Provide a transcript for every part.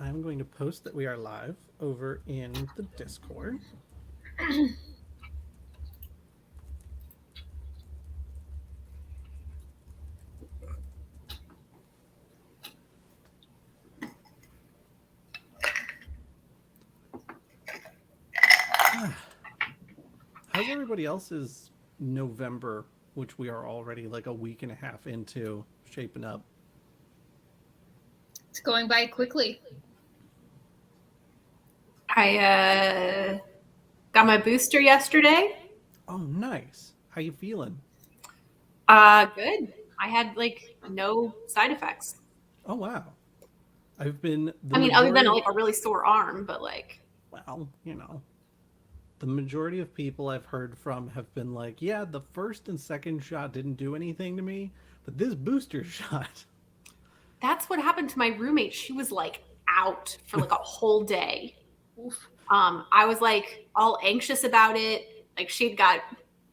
I'm going to post that we are live over in the Discord. How's everybody else's November, which we are already like a week and a half into, shaping up? It's going by quickly. I got my booster yesterday. Oh, nice. How you feeling? Good. I had like no side effects. Oh, wow. I've been Other than like a really sore arm, but like, well, the majority of people I've heard from have been like, yeah, the first and second shot didn't do anything to me, but this booster shot. That's what happened to my roommate. She was like out for like a whole day. Oof. I was like all anxious about it. Like she'd got,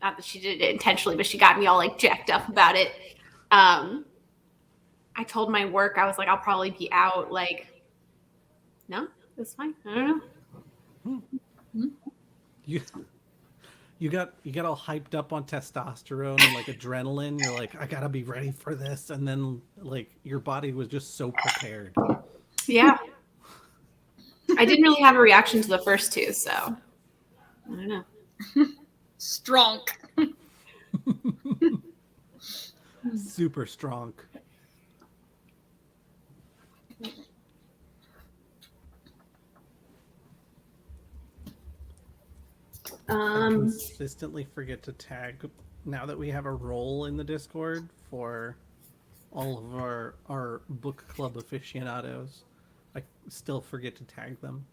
not that she did it intentionally, but she got me all like jacked up about it. I told my work, I was like, I'll probably be out. Like, no, it's fine. I don't know. You got all hyped up on testosterone and like adrenaline. You're like, I gotta be ready for this, and then like your body was just so prepared. Yeah. I didn't really have a reaction to the first two, so I don't know. Strong. Super strong. I consistently forget to tag now that we have a role in the Discord for all of our book club aficionados. I still forget to tag them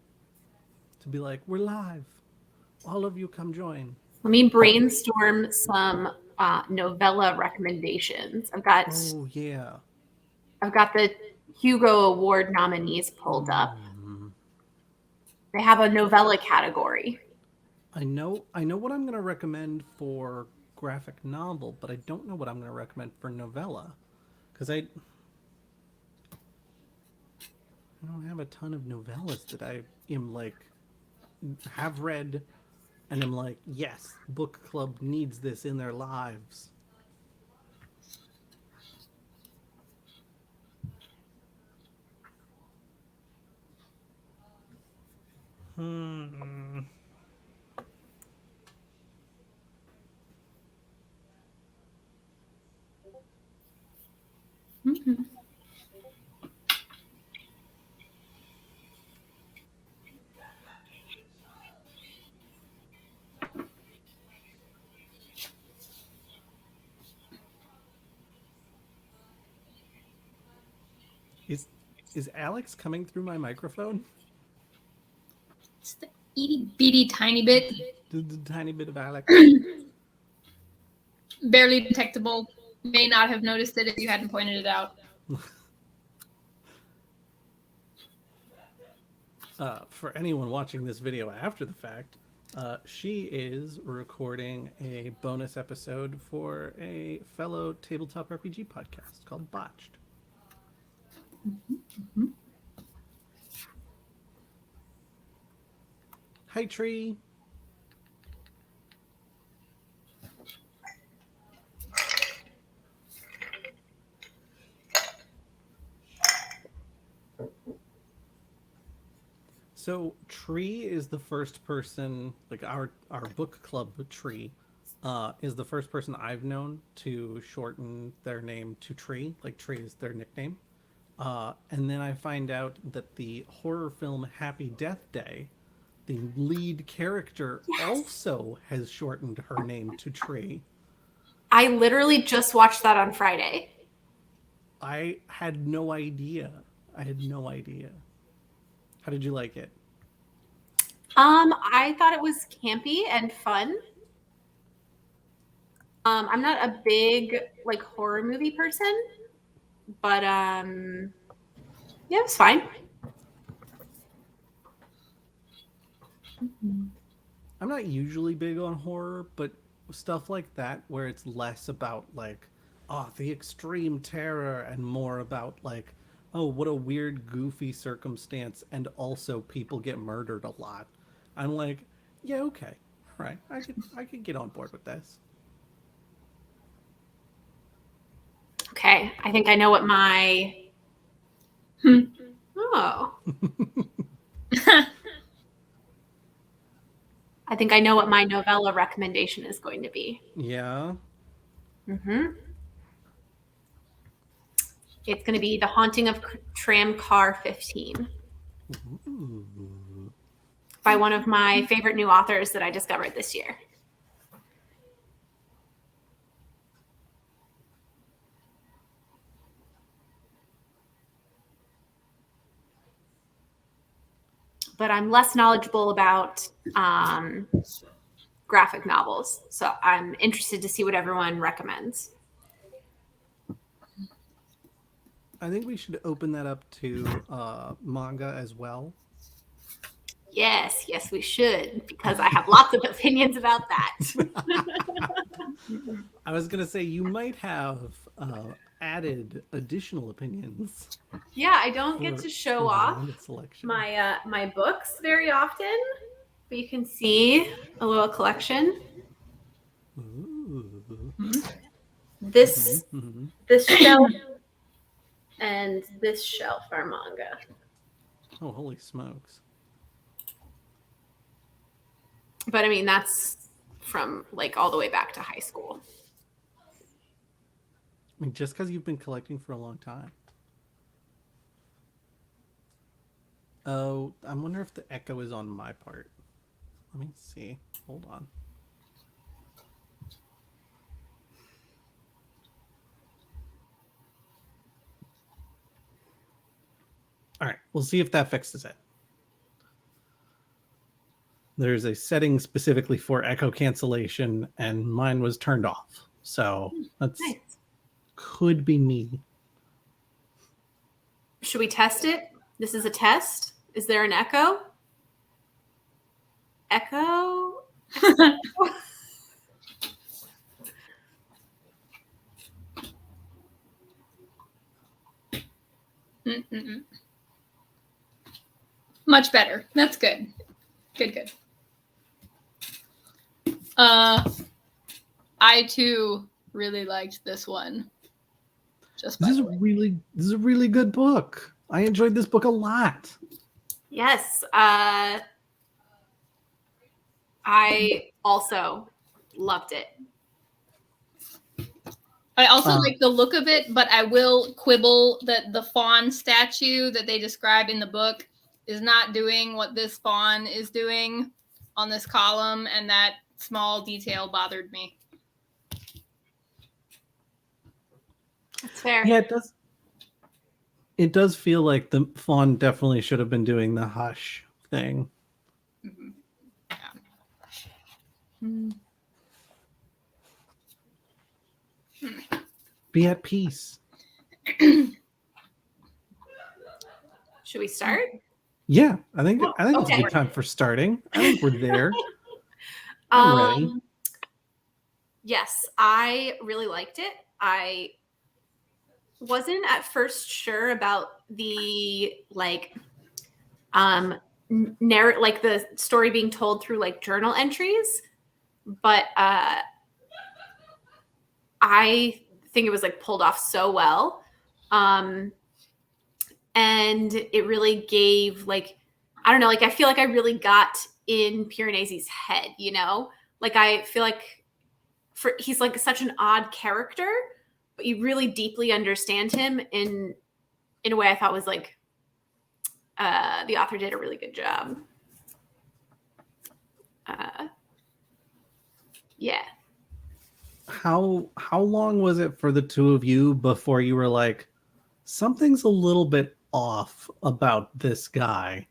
to be like, we're live. All of you come join. Let me brainstorm some novella recommendations. I've got the Hugo Award nominees pulled up. They have a novella category. I know what I'm going to recommend for graphic novel, but I don't know what I'm going to recommend for novella because I don't have a ton of novellas that I am like have read and am like, yes, book club needs this in their lives. Mm-hmm. Is Alex coming through my microphone? Just the itty bitty tiny bit. The tiny bit of Alex. Barely detectable. May not have noticed it if you hadn't pointed it out. For anyone watching this video after the fact, she is recording a bonus episode for a fellow tabletop RPG podcast called Botched. Mm-hmm. Hi, Tree. So Tree is the first person, like our book club Tree, is the first person I've known to shorten their name to Tree. Like Tree is their nickname. And then I find out that the horror film Happy Death Day, the lead character also has shortened her name to Tree. I literally just watched that on Friday. I had no idea. How did you like it? I thought it was campy and fun. I'm not a big like horror movie person, but yeah, it was fine. I'm not usually big on horror, but stuff like that where it's less about like the extreme terror and more about like oh, what a weird, goofy circumstance, and also people get murdered a lot. I'm like, yeah, okay, all right, I could get on board with this. Okay, I think I know what my. Hmm. Oh, I think I know what my novella recommendation is going to be. Yeah. Mm-hmm. It's going to be The Haunting of Tram Car 15 Ooh. by one of my favorite new authors that I discovered this year. But I'm less knowledgeable about graphic novels, so I'm interested to see what everyone recommends. I think we should open that up to manga as well. Yes, yes, we should, because I have lots of opinions about that. I was gonna say you might have added additional opinions. Yeah, I don't get to show off manga selection. my books very often, but you can see a little collection. Ooh. This Mhm. this shelf and this shelf are manga. Oh, holy smokes! But I mean, that's from like all the way back to high school. I mean, just because you've been collecting for a long time. Oh, I wonder if the echo is on my part. Let me see. Hold on. All right, we'll see if that fixes it. There's a setting specifically for echo cancellation, and mine was turned off. So that's Nice. could be me. Should we test it? This is a test. Is there an echo? Echo? Mm-mm. Much better. That's good. Good. I too really liked this one. Just by This the way. is a really good book. I enjoyed this book a lot. Yes. I also loved it. I also like the look of it, but I will quibble that the fawn statue that they describe in the book is not doing what this fawn is doing on this column, and that small detail bothered me. That's fair. Yeah, it does. It does feel like the fawn definitely should have been doing the hush thing. Mm-hmm. Yeah. Be at peace. Should we start? Yeah, I think it's a okay. good time for starting. I think we're there. I'm ready. Yes, I really liked it. I wasn't at first sure about the like like the story being told through like journal entries, but I think it was like pulled off so well. And it really gave like, I don't know, like I feel like I really got in Piranesi's head, you know? Like I feel like he's like such an odd character, but you really deeply understand him in a way I thought was like the author did a really good job. Yeah. How long was it for the two of you before you were like, something's a little bit off about this guy?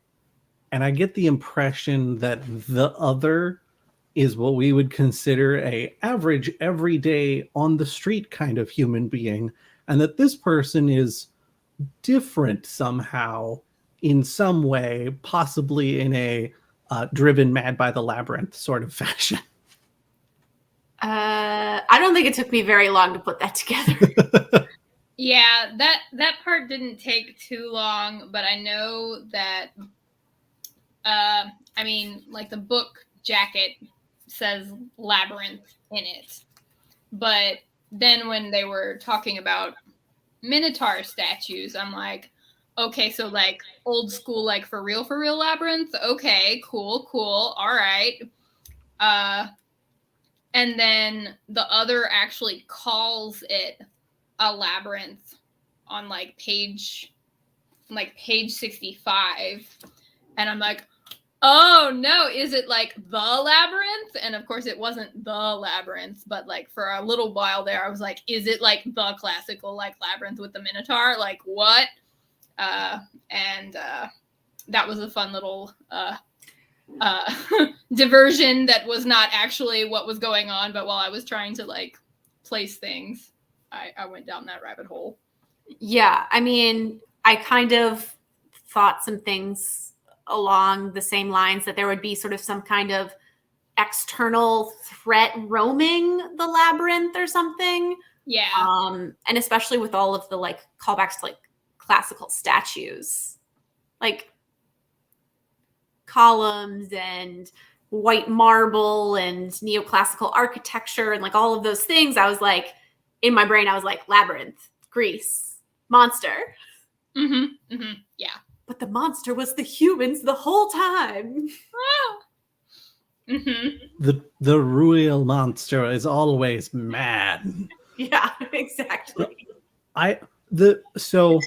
And I get the impression that the other is what we would consider a average, everyday, on the street kind of human being, and that this person is different somehow in some way, possibly in a driven mad by the labyrinth sort of fashion. I don't think it took me very long to put that together. Yeah, that part didn't take too long, but I know that I mean, like the book jacket says labyrinth in it. But then when they were talking about Minotaur statues, I'm like, okay, so like old school, like for real labyrinth. Okay, cool. All right. And then the other actually calls it a labyrinth on like page 65. And I'm like, oh no, is it like the labyrinth? And of course it wasn't the labyrinth, but like for a little while there I was like, is it like the classical like labyrinth with the Minotaur? Like what? And that was a fun little diversion that was not actually what was going on, but while I was trying to like place things, I went down that rabbit hole. Yeah, I mean, I kind of thought some things along the same lines, that there would be sort of some kind of external threat roaming the labyrinth or something. Yeah. And especially with all of the like callbacks to like classical statues, like columns and white marble and neoclassical architecture and like all of those things. I was like, in my brain, I was like, labyrinth, Greece, monster. Yeah. But the monster was the humans the whole time. The real monster is always mad. Yeah, exactly. So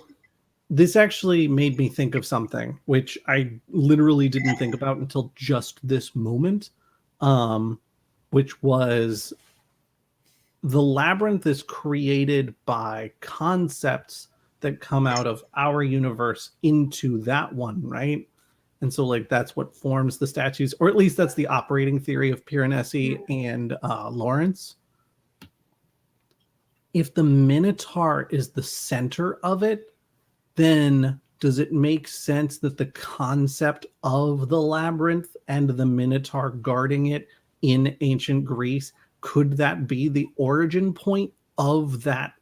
this actually made me think of something which I literally didn't think about until just this moment, which was the labyrinth is created by concepts that come out of our universe into that one, right? And so like that's what forms the statues, or at least that's the operating theory of Piranesi and Lawrence. If the Minotaur is the center of it, then does it make sense that the concept of the labyrinth and the Minotaur guarding it in ancient Greece, could that be the origin point of that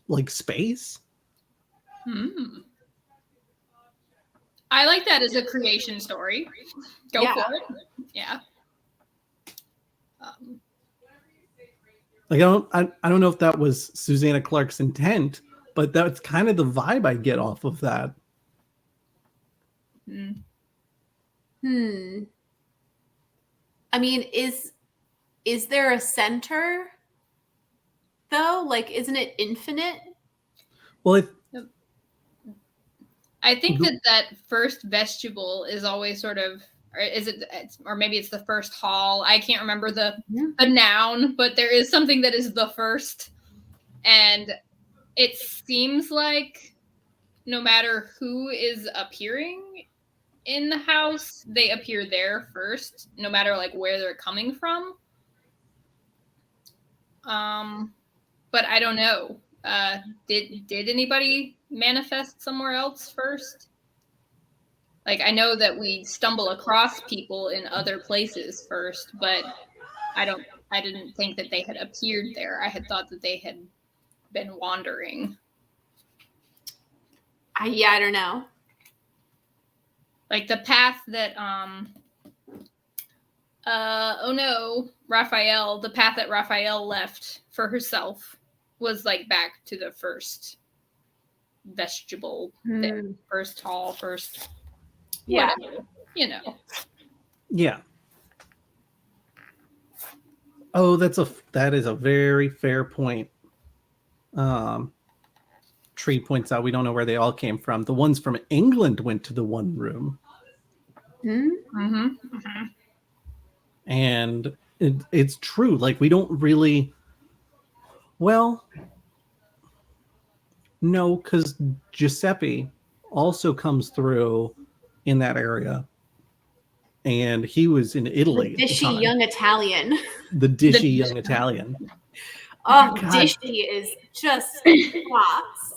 like space? I like that as a creation story. Go for it. Yeah. Like I don't know if that was Susanna Clark's intent, but that's kind of the vibe I get off of that. I mean, is there a center though? Like, isn't it infinite? Well, I think that first vestibule is always sort of, or maybe it's the first hall. I can't remember the noun, but there is something that is the first. And it seems like no matter who is appearing in the house, they appear there first, no matter like where they're coming from. But I don't know. Did anybody manifest somewhere else first? Like, I know that we stumble across people in other places first, but I didn't think that they had appeared there. I had thought that they had been wandering. I don't know. Like the path that the path that Raphael left for herself was like back to the first vestibule, the first hall, first whatever, Yeah. Oh, that is a very fair point. Tree points out we don't know where they all came from. The ones from England went to the one room. And it's true. Like, we don't really... Well, no, because Giuseppe also comes through in that area. And he was in Italy. The dishy young Italian. The dishy young Italian. Oh, God. Dishy is just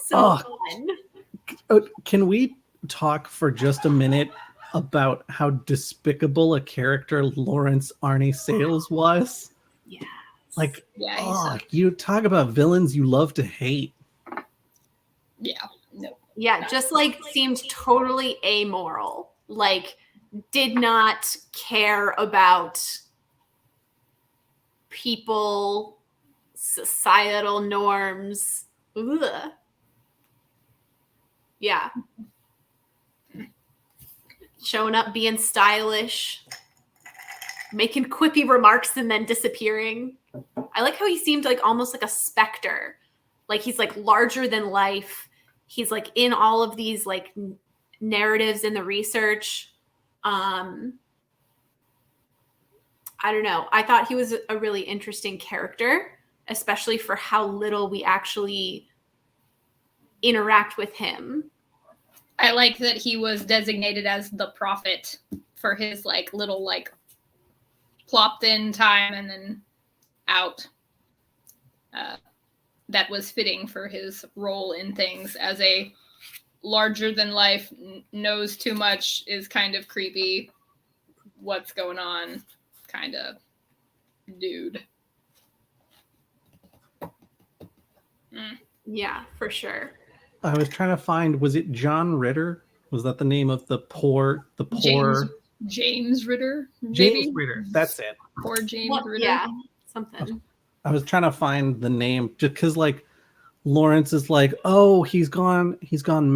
so fun. Can we talk for just a minute about how despicable a character Lawrence Arne Sales was? Yeah. Like, you talk about villains you love to hate. Yeah. No. Yeah, just like seemed totally amoral. Like did not care about people, societal norms. Ugh. Yeah. Showing up being stylish, making quippy remarks and then disappearing. I like how he seemed like almost like a specter. Like he's like larger than life. He's like in all of these like narratives in the research. I don't know. I thought he was a really interesting character, especially for how little we actually interact with him. I like that he was designated as the prophet for his like little like plopped in time and then out. That was fitting for his role in things as a larger than life, knows too much, is kind of creepy, what's going on kind of dude. Yeah, for sure. I was trying to find, was it John Ritter? Was that the name of the poor James Ritter? James Maybe? Ritter, that's it. Poor James What? Ritter. Yeah, something. I was trying to find the name just because like Lawrence is like, oh, he's gone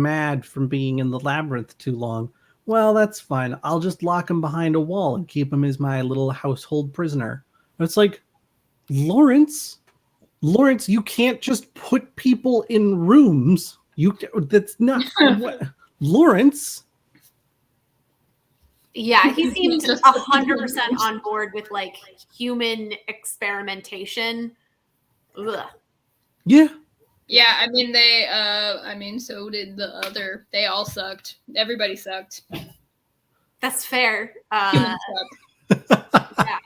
mad from being in the labyrinth too long. Well, that's fine. I'll just lock him behind a wall and keep him as my little household prisoner. And it's like, Lawrence, you can't just put people in rooms. That's not what, Lawrence. Yeah, he seemed Just 100% on board with like human experimentation. Ugh. Yeah. Yeah, I mean so did the other. They all sucked. Everybody sucked. That's fair. Humans sucked. Yeah.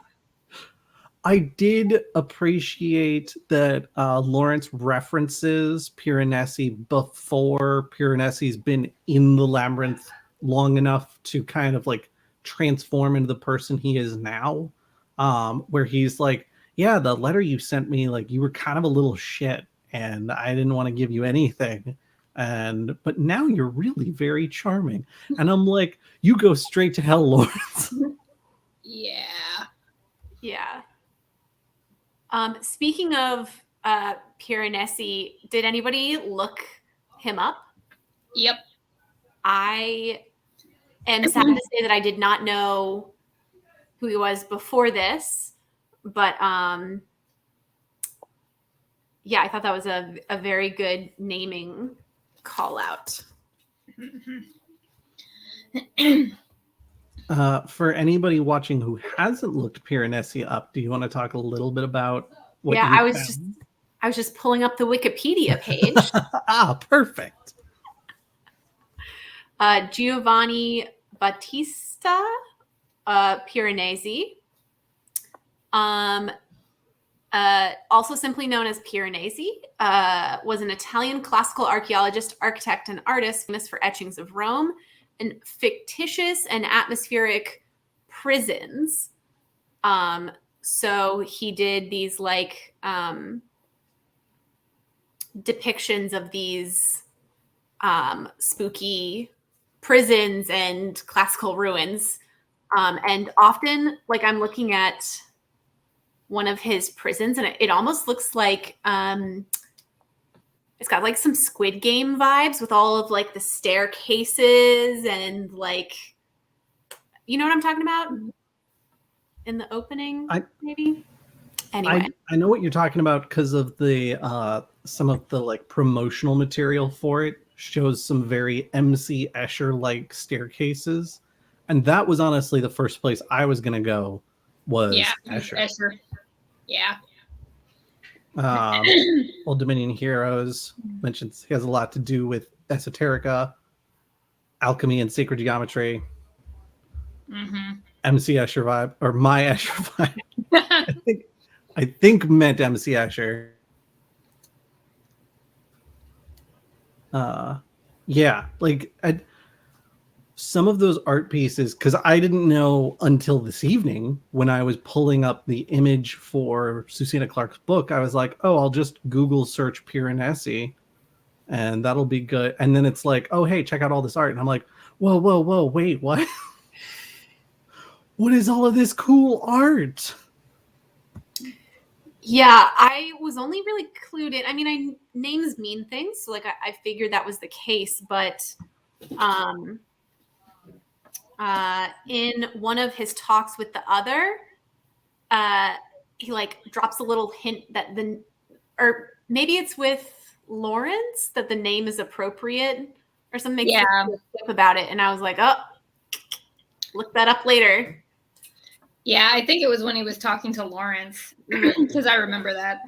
I did appreciate that Lawrence references Piranesi before Piranesi's been in the labyrinth long enough to kind of like transform into the person he is now. Where he's like, yeah, the letter you sent me, like you were kind of a little shit and I didn't want to give you anything. But now you're really very charming. And I'm like, you go straight to hell, Lawrence. Yeah. Yeah. Speaking of Piranesi, did anybody look him up? Yep. I am sad to say that I did not know who he was before this, but yeah, I thought that was a very good naming call out. For anybody watching who hasn't looked Piranesi up, do you want to talk a little bit about what Yeah, you I was just pulling up the Wikipedia page. Perfect. Giovanni Battista Piranesi, also simply known as Piranesi, was an Italian classical archaeologist, architect, and artist famous for etchings of Rome and fictitious and atmospheric prisons. So he did these like depictions of these spooky prisons and classical ruins. And often, like I'm looking at one of his prisons and it almost looks like it's got like some Squid Game vibes with all of like the staircases and like, you know what I'm talking about? In the opening, maybe? Anyway. I know what you're talking about because of the some of the like promotional material for it shows some very MC Escher like staircases, and that was honestly the first place I was gonna go was Escher. Yeah. Old Dominion Heroes mentions he has a lot to do with esoterica, alchemy, and sacred geometry. MC Escher vibe or my Escher vibe. I think meant MC Escher. Yeah, like some of those art pieces, because I didn't know until this evening when I was pulling up the image for Susannah Clark's book, I was like, oh, I'll just Google search Piranesi. and that'll be good. And then it's like, oh, hey, check out all this art. And I'm like, whoa, wait, what? What is all of this cool art? Yeah, I was only really clued in. I mean, names mean things, so like I figured that was the case, but in one of his talks with the other, he like drops a little hint that or maybe it's with Lawrence that the name is appropriate or something. Yeah. About it, and I was like, oh, look that up later. Yeah, I think it was when he was talking to Lawrence, because I remember that.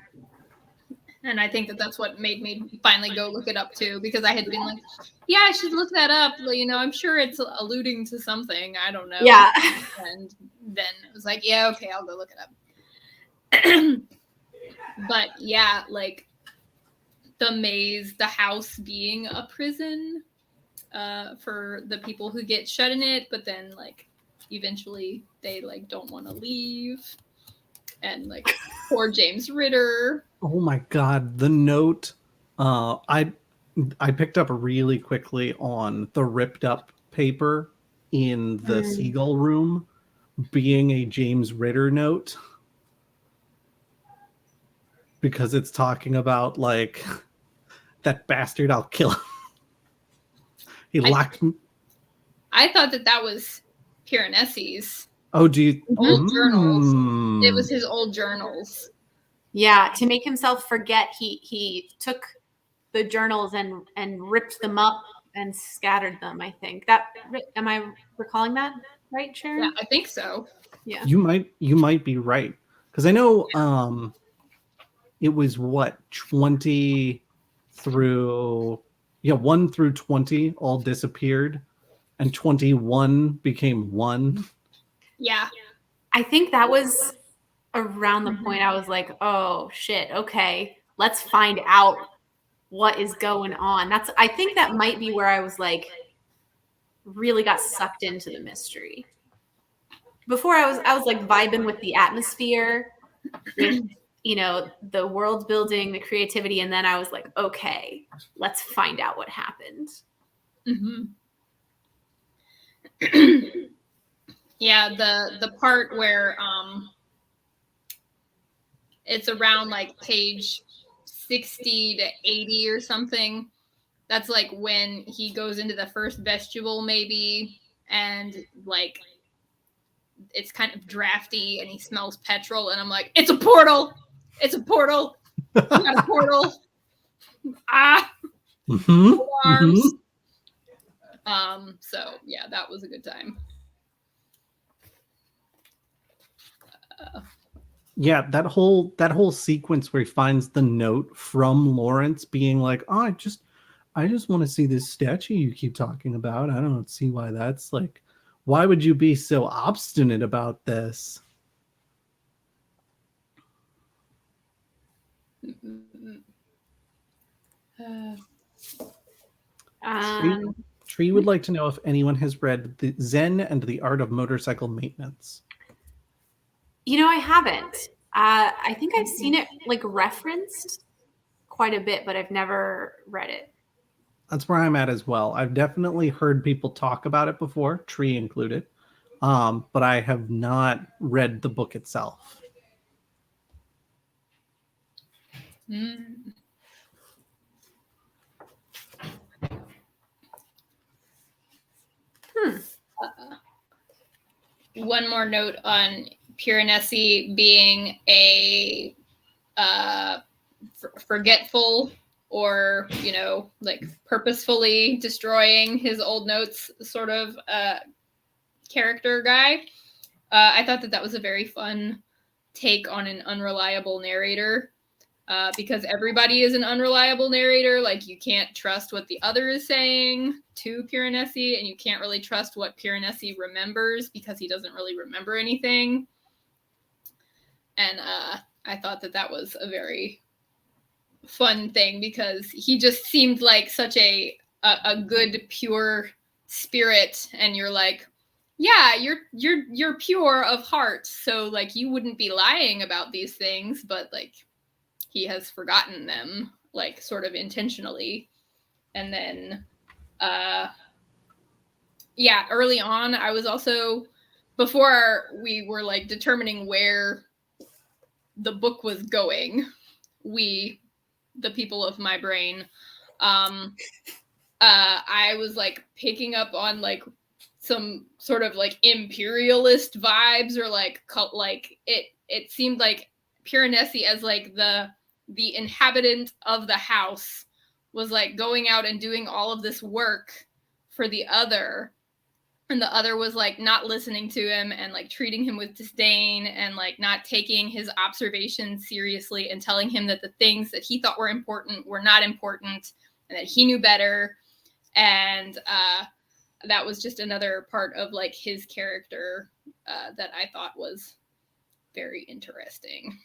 And I think that that's what made me finally go look it up too, because I had been like, yeah, I should look that up. You know, I'm sure it's alluding to something. I don't know. Yeah. And then it was like, yeah, okay, I'll go look it up. But yeah, like the maze, the house being a prison for the people who get shut in it, but then like eventually they like don't want to leave. And like poor James Ritter. Oh my god, the note. I picked up really quickly on the ripped up paper in the Seagull room being a James Ritter note, because it's talking about like that bastard, I'll kill him. He locked me. I thought that was Piranesi's Oh, do you? old journals. It was his old journals. Yeah, to make himself forget, he took the journals and ripped them up and scattered them. I think that. Am I recalling that right, Sharon? Yeah, I think so. Yeah, you might be right, because I know it was what 20 through 1 through 20 all disappeared, and 21 became 1. Yeah, I think that was around the point I was like, oh shit, okay, let's find out what is going on. I think that might be where I was like really got sucked into the mystery. Before I was like vibing with the atmosphere, with the world building, the creativity, and then I was like, okay, let's find out what happened. Yeah, the part where it's around like page 60 to 80 or something. That's like when he goes into the first vestibule, maybe, and like it's kind of drafty and he smells petrol, and I'm like, it's a portal! It's a portal! You got a portal! Arms. So yeah, that was a good time. Yeah, that whole sequence where he finds the note from Lawrence being like, oh, I just want to see this statue you keep talking about. I don't see why that's like, why would you be so obstinate about this? Tree would like to know if anyone has read the Zen and the Art of Motorcycle Maintenance. I haven't. I think I've seen it like referenced quite a bit, but I've never read it. That's where I'm at as well. I've definitely heard people talk about it before, Tree included, but I have not read the book itself. One more note on Piranesi being a forgetful or like purposefully destroying his old notes sort of character guy. I thought that was a very fun take on an unreliable narrator, because everybody is an unreliable narrator. Like, you can't trust what the other is saying to Piranesi, and you can't really trust what Piranesi remembers because he doesn't really remember anything. And I thought that was a very fun thing, because he just seemed like such a good, pure spirit, and you're like, yeah, you're pure of heart, so like you wouldn't be lying about these things, but like he has forgotten them, like sort of intentionally. And then early on I was also, before we were like determining where the book was going, the people of my brain, I was like picking up on like some sort of like imperialist vibes, or like it seemed like Piranesi, as like the inhabitant of the house, was like going out and doing all of this work for the other, and the other was like not listening to him and like treating him with disdain and like not taking his observations seriously and telling him that the things that he thought were important were not important and that he knew better. And that was just another part of like his character that I thought was very interesting.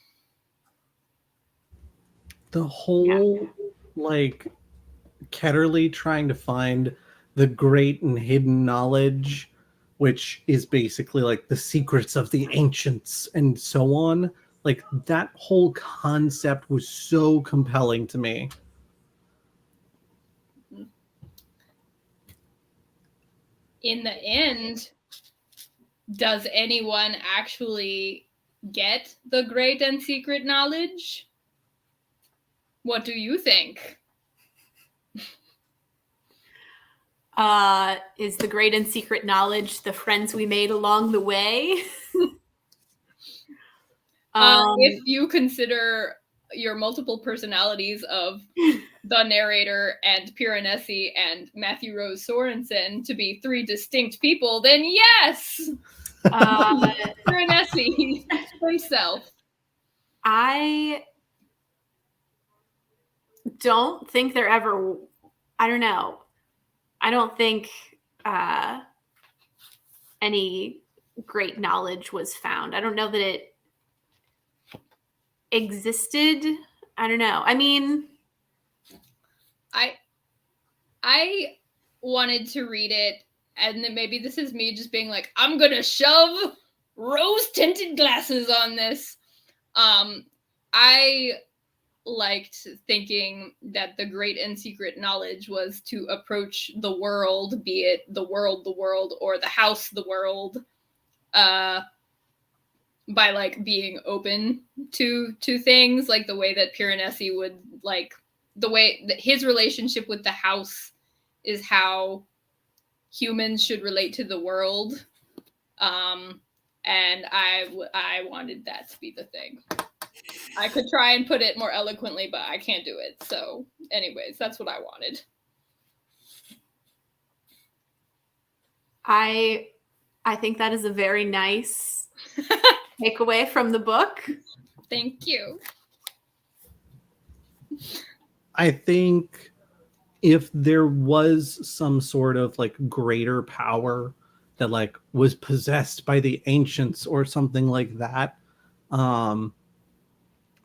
The whole like Ketterly trying to find the great and hidden knowledge, which is basically like the secrets of the ancients and so on. Like that whole concept was so compelling to me. In the end, does anyone actually get the great and secret knowledge? What do you think? Is the great and secret knowledge the friends we made along the way? If you consider your multiple personalities of the narrator and Piranesi and Matthew Rose Sorensen to be three distinct people, then yes, Piranesi himself. I don't think there ever, I don't know. I don't think any great knowledge was found. I don't know that it existed. I don't know. I mean, I wanted to read it, and then maybe this is me just being like, I'm gonna shove rose-tinted glasses on this. I liked thinking that the great and secret knowledge was to approach the world, be it the world, or the house, the world, by like being open to things, like the way that Piranesi would, like the way that his relationship with the house is how humans should relate to the world. And I wanted that to be the thing. I could try and put it more eloquently, but I can't do it. So anyways, that's what I wanted. I think that is a very nice takeaway from the book. Thank you. I think if there was some sort of like greater power that like was possessed by the ancients or something like that,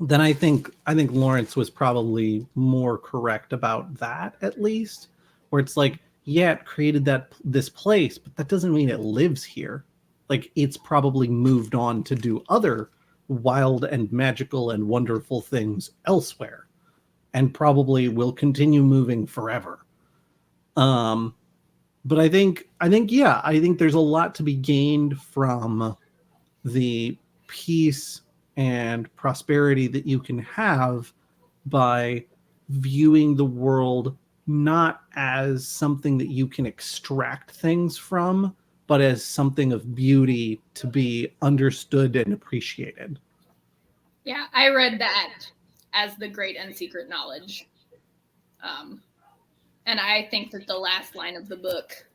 then I think Lawrence was probably more correct about that, at least, where it's like, yeah, it created this place, but that doesn't mean it lives here. Like it's probably moved on to do other wild and magical and wonderful things elsewhere, and probably will continue moving forever. But I think there's a lot to be gained from the peace and prosperity that you can have by viewing the world not as something that you can extract things from, but as something of beauty to be understood and appreciated. Yeah, I read that as the great and secret knowledge. And I think that the last line of the book,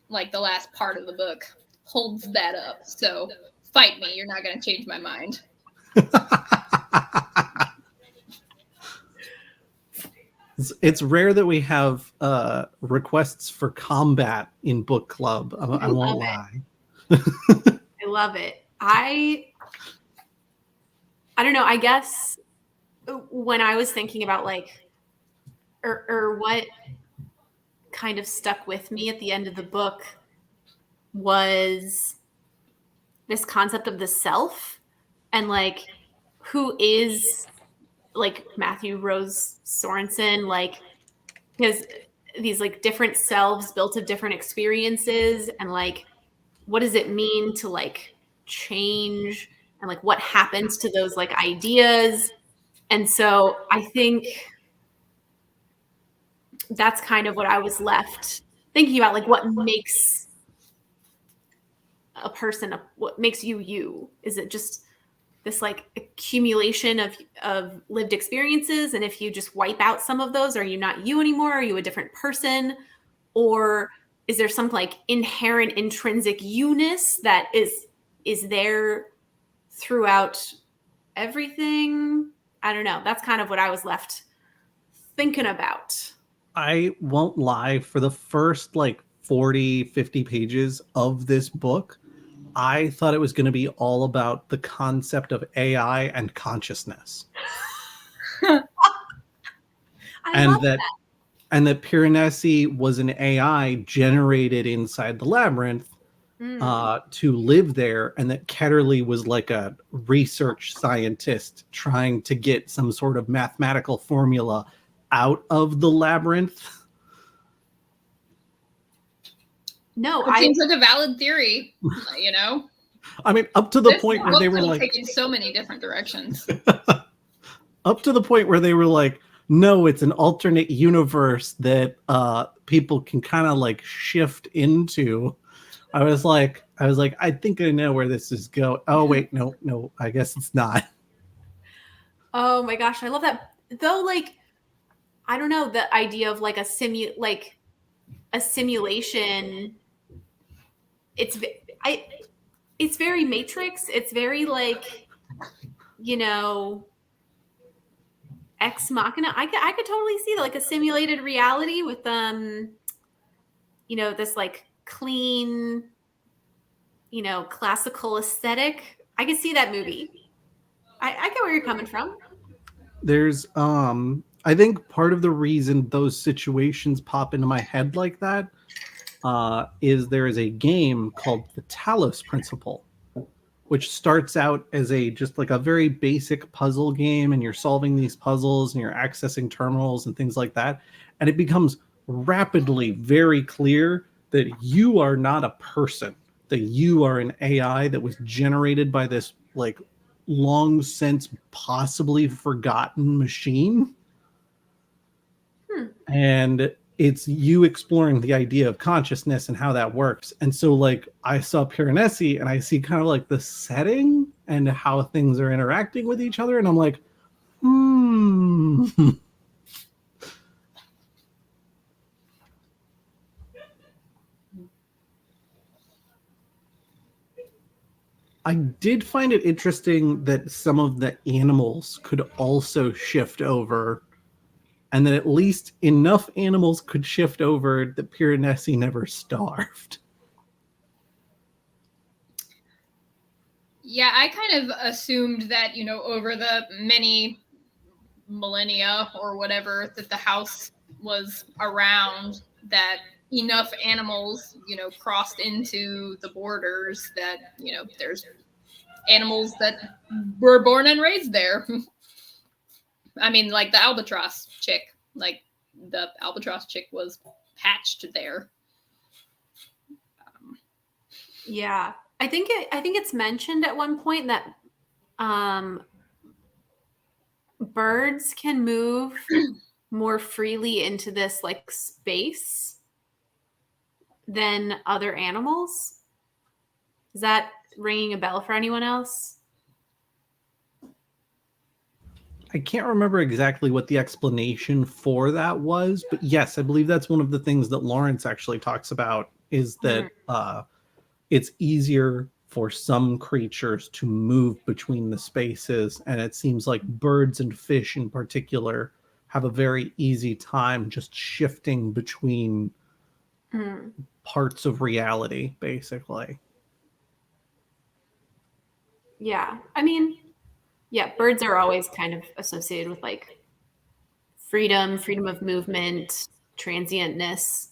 like the last part of the book, holds that up. So fight me. You're not going to change my mind. It's rare that we have requests for combat in book club. I won't lie. I love it. I don't know. I guess when I was thinking about like, or what kind of stuck with me at the end of the book was this concept of the self and like who is like Matthew Rose Sorensen, like, because these like different selves built of different experiences, and like what does it mean to like change, and like what happens to those like ideas. And so I think that's kind of what I was left thinking about, like what makes a person, what makes you you? Is it just this like accumulation of lived experiences, and if you just wipe out some of those, are you not you anymore? Are you a different person? Or is there some like inherent intrinsic you-ness that is there throughout everything? I don't know. That's kind of what I was left thinking about. I won't lie, for the first like 40, 50 pages of this book, I thought it was going to be all about the concept of AI and consciousness. I and love that, and that Piranesi was an AI generated inside the labyrinth to live there, and that Ketterly was like a research scientist trying to get some sort of mathematical formula out of the labyrinth. No, It seems like a valid theory, you know? I mean, up to the This point where book they were could like, take in so many different directions. up to the point where they were like, no, it's an alternate universe that people can kind of like shift into. I was like, I think I know where this is going. Oh wait, no, I guess it's not. Oh my gosh, I love that. Though, like, I don't know, the idea of like a simulation. It's very Matrix. It's very like, you know, Ex Machina. I could totally see that, like a simulated reality with you know, this like clean, you know, classical aesthetic. I could see that movie. I get where you're coming from. There's I think part of the reason those situations pop into my head like that is there is a game called the Talus Principle, which starts out as a just like a very basic puzzle game, and you're solving these puzzles and you're accessing terminals and things like that, and it becomes rapidly very clear that you are not a person, that you are an AI that was generated by this like long since possibly forgotten machine. And it's you exploring the idea of consciousness and how that works. And so like I saw Piranesi and I see kind of like the setting and how things are interacting with each other, and I'm like, I did find it interesting that some of the animals could also shift over, and that at least enough animals could shift over that Piranesi never starved. Yeah, I kind of assumed that, you know, over the many millennia or whatever that the house was around, that enough animals, you know, crossed into the borders that, you know, there's animals that were born and raised there. I mean, like the albatross chick, like the albatross chick was hatched there. Yeah, I think it's mentioned at one point that birds can move more freely into this like space than other animals. Is that ringing a bell for anyone else? I can't remember exactly what the explanation for that was, but yes, I believe that's one of the things that Lawrence actually talks about, is that it's easier for some creatures to move between the spaces, and it seems like birds and fish in particular have a very easy time just shifting between parts of reality, basically. Yeah, I mean, yeah, birds are always kind of associated with like freedom of movement, transientness.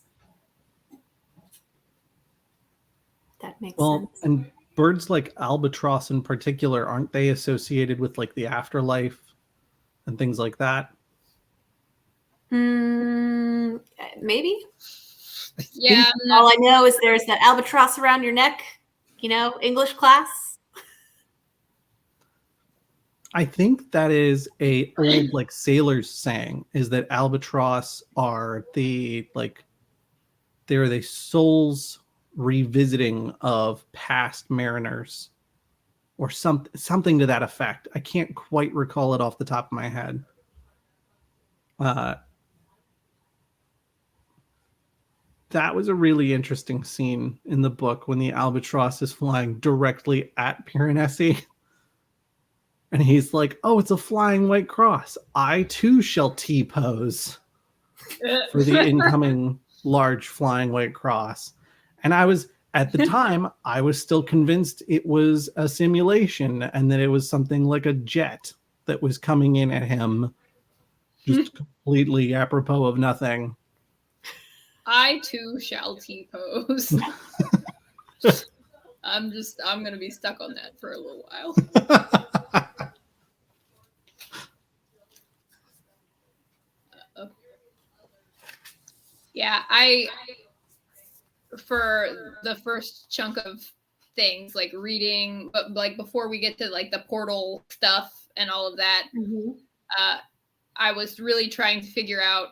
That makes Well, sense. and birds like albatross in particular, aren't they associated with like the afterlife and things like that? Maybe. Yeah, All I know is there's that albatross around your neck, English class. I think that is a old like sailor's saying, is that albatross are they're the souls revisiting of past mariners, or something to that effect. I can't quite recall it off the top of my head. That was a really interesting scene in the book when the albatross is flying directly at Piranesi. And he's like, oh, it's a flying white cross. I too shall T-pose for the incoming large flying white cross. And at the time, I was still convinced it was a simulation and that it was something like a jet that was coming in at him, just completely apropos of nothing. I too shall T-pose. I'm going to be stuck on that for a little while. Yeah, for the first chunk of things, like reading, but like before we get to like the portal stuff and all of that, I was really trying to figure out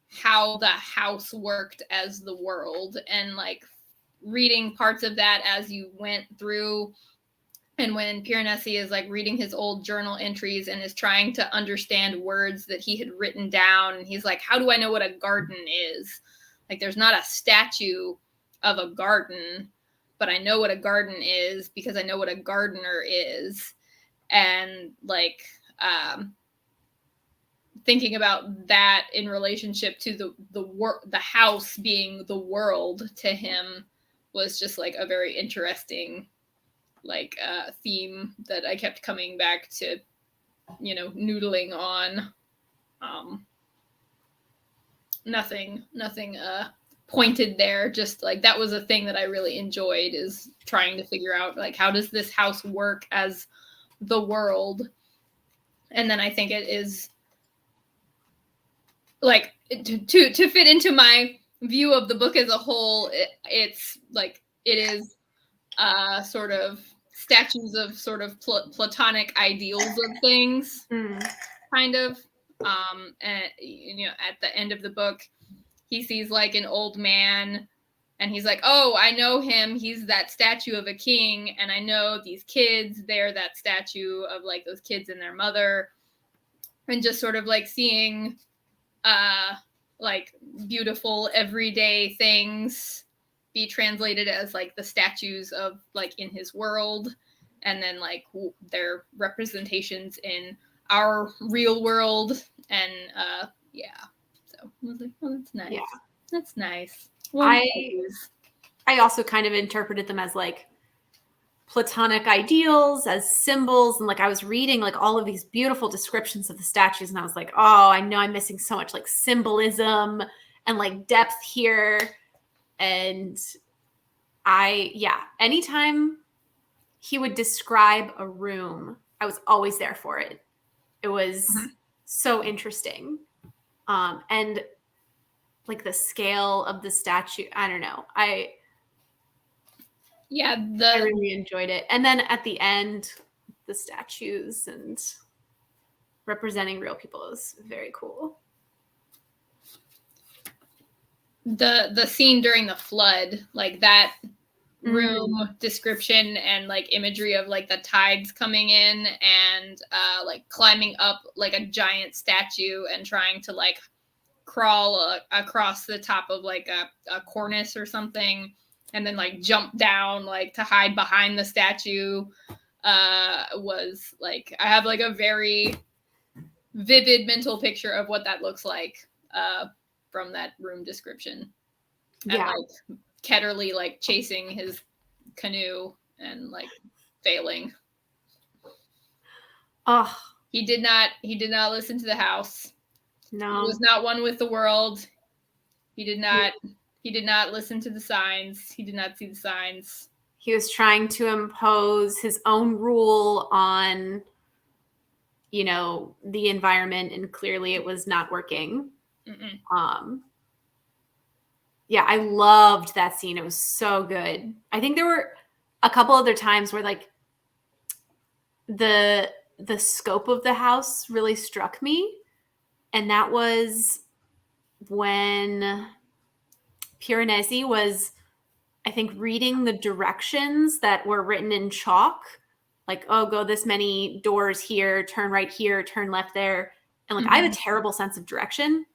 how the house worked as the world, and like reading parts of that as you went through. And when Piranesi is like reading his old journal entries and is trying to understand words that he had written down, and he's like, how do I know what a garden is? Like, there's not a statue of a garden, but I know what a garden is because I know what a gardener is. And like, thinking about that in relationship to the house being the world to him was just like a very interesting like theme that I kept coming back to, noodling on. Nothing pointed there. Just like that was a thing that I really enjoyed, is trying to figure out like, how does this house work as the world? And then I think it is like to fit into my view of the book as a whole. It's like it is sort of statues of sort of platonic ideals of things, kind of. And at the end of the book, he sees like an old man, and he's like, oh, I know him. He's that statue of a king, and I know these kids. They're that statue of like those kids and their mother, and just sort of like seeing like beautiful everyday things be translated as like the statues of like in his world, and then like their representations in our real world. And so I was like, oh, that's nice. Yeah, that's nice. I also kind of interpreted them as like platonic ideals, as symbols, and like I was reading like all of these beautiful descriptions of the statues, and I was like, oh, I know I'm missing so much like symbolism and like depth here. And anytime he would describe a room, I was always there for it. It was so interesting. And like the scale of the statue, I don't know. I really enjoyed it. And then at the end, the statues and representing real people is very cool. The scene during the flood, like that room description and like imagery of like the tides coming in and like climbing up like a giant statue and trying to like crawl across the top of like a cornice or something, and then like jump down like to hide behind the statue, was like, I have like a very vivid mental picture of what that looks like from that room description. And like Ketterly like chasing his canoe and like failing. Oh, he did not listen to the house. No, he was not one with the world. He did not listen to the signs. He did not see the signs. He was trying to impose his own rule on the environment, and clearly it was not working. Mm-mm. Yeah, I loved that scene. It was so good. I think there were a couple other times where like the scope of the house really struck me, and that was when Piranesi was, I think, reading the directions that were written in chalk, like, oh, go this many doors here, turn right here, turn left there. And like, I have a terrible sense of direction.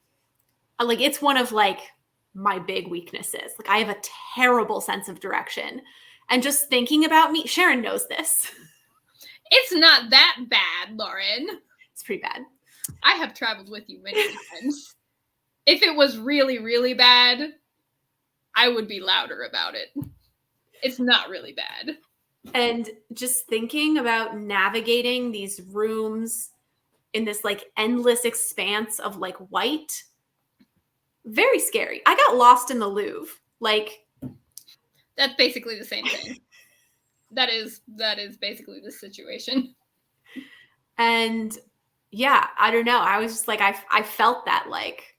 Like, it's one of like my big weaknesses. Like, I have a terrible sense of direction. And just thinking about me, Sharon knows this. It's not that bad, Lauren. It's pretty bad. I have traveled with you many times. If it was really, really bad, I would be louder about it. It's not really bad. And just thinking about navigating these rooms in this like endless expanse of like white, very scary. I got lost in the Louvre. Like, that's basically the same thing. That is basically the situation. And yeah, I don't know. I was just like, I felt that like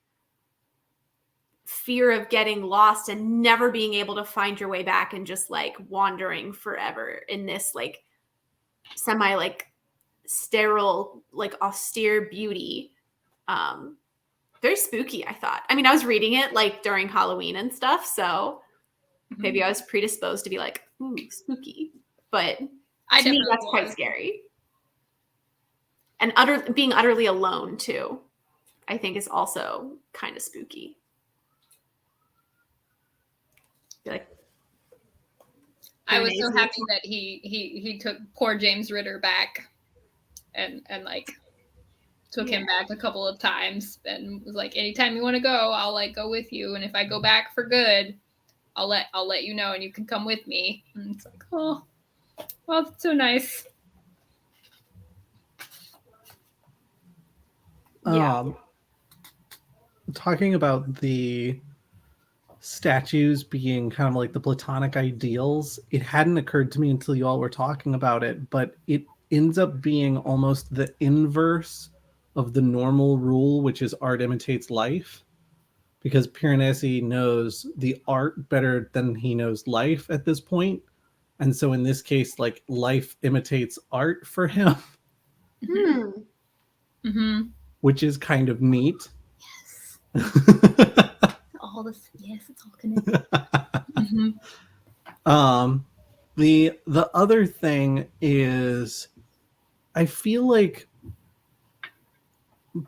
fear of getting lost and never being able to find your way back and just like wandering forever in this like semi like sterile, like austere beauty. Very spooky, I thought. I mean, I was reading it like during Halloween and stuff, so maybe I was predisposed to be like, ooh, spooky. But to me, that's quite scary. And being utterly alone too, I think, is also kind of spooky. Like, I was so happy that he took poor James Ritter back and like took him back a couple of times and was like, anytime you want to go, I'll like go with you, and if I go back for good, I'll let you know and you can come with me. And it's like, oh, well, that's so nice. Talking about the statues being kind of like the platonic ideals, it hadn't occurred to me until you all were talking about it, but it ends up being almost the inverse of the normal rule, which is art imitates life, because Piranesi knows the art better than he knows life at this point. And so in this case, like, life imitates art for him. Which is kind of neat. Yes. All this, yes, it's all connected. The other thing is, I feel like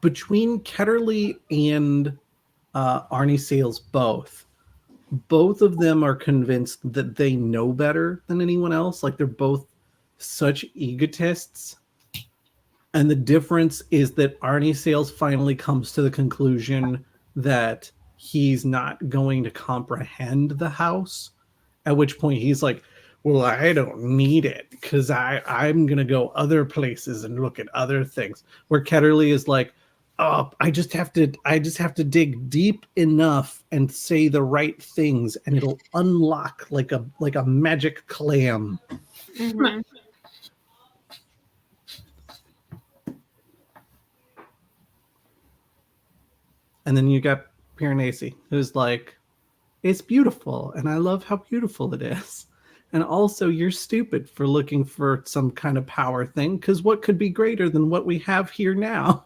between Ketterly and Arnie Sales both of them are convinced that they know better than anyone else. Like, they're both such egotists. And the difference is that Arnie Sales finally comes to the conclusion that he's not going to comprehend the house, at which point he's like, well, I don't need it because I'm going to go other places and look at other things. Where Ketterly is like, oh, I just have to dig deep enough and say the right things and it'll unlock like a magic clam. And then you got Piranesi, who's like, it's beautiful, and I love how beautiful it is. And also, you're stupid for looking for some kind of power thing, because what could be greater than what we have here now?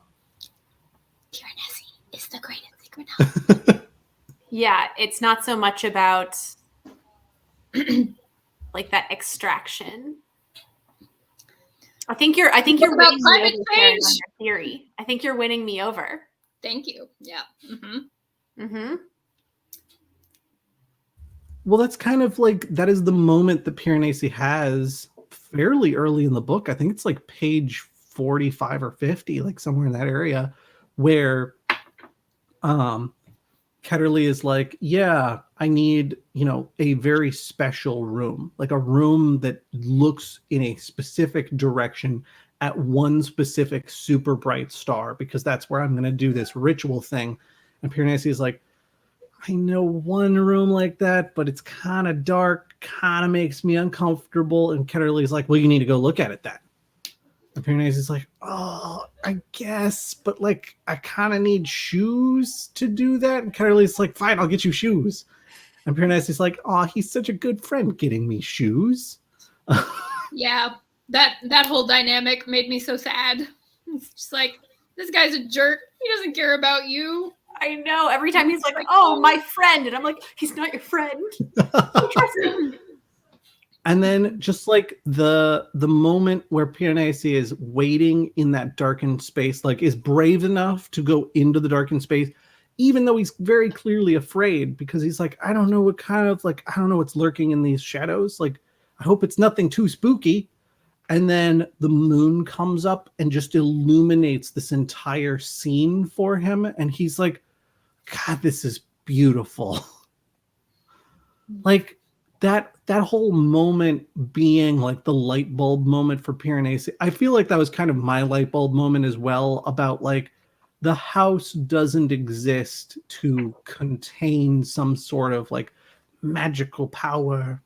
Piranesi is the greatest secret. Yeah, it's not so much about like that extraction. I think you're winning me over on your theory. I think you're winning me over. Thank you. Yeah. Well, that's kind of like, that is the moment that Piranesi has fairly early in the book. I think it's like page 45 or 50, like somewhere in that area, where Ketterly is like, yeah, I need, a very special room, like a room that looks in a specific direction at one specific super bright star, because that's where I'm going to do this ritual thing. And Piranesi is like, I know one room like that, but it's kind of dark, kind of makes me uncomfortable. And Ketterly's like, well, you need to go look at it then. And Piranesi's like, oh, I guess, but like I kind of need shoes to do that. And Carly's like, fine, I'll get you shoes. And Piranesi's like, oh, he's such a good friend getting me shoes. Yeah, that whole dynamic made me so sad. It's just like, this guy's a jerk. He doesn't care about you. I know. Every time he's like, oh, my friend. And I'm like, he's not your friend. And then just like the moment where Piranesi is waiting in that darkened space, like is brave enough to go into the darkened space, even though he's very clearly afraid, because he's like, I don't know what kind of, like, I don't know what's lurking in these shadows. Like, I hope it's nothing too spooky. And then the moon comes up and just illuminates this entire scene for him. And he's like, God, this is beautiful. Like that whole moment being like the light bulb moment for Piranesi. I feel like that was kind of my light bulb moment as well, about like the house doesn't exist to contain some sort of like magical power.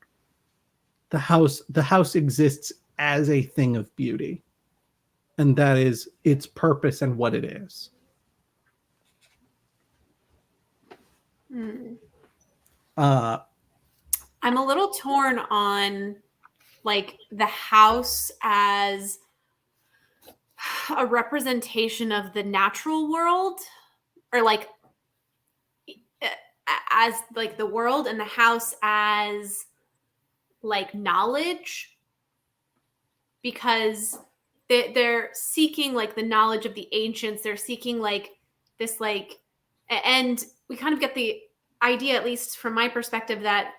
The house exists as a thing of beauty. And that is its purpose and what it is. I'm a little torn on like the house as a representation of the natural world, or like as like the world, and the house as like knowledge, because they're seeking like the knowledge of the ancients. They're seeking like this, like, and we kind of get the idea, at least from my perspective, that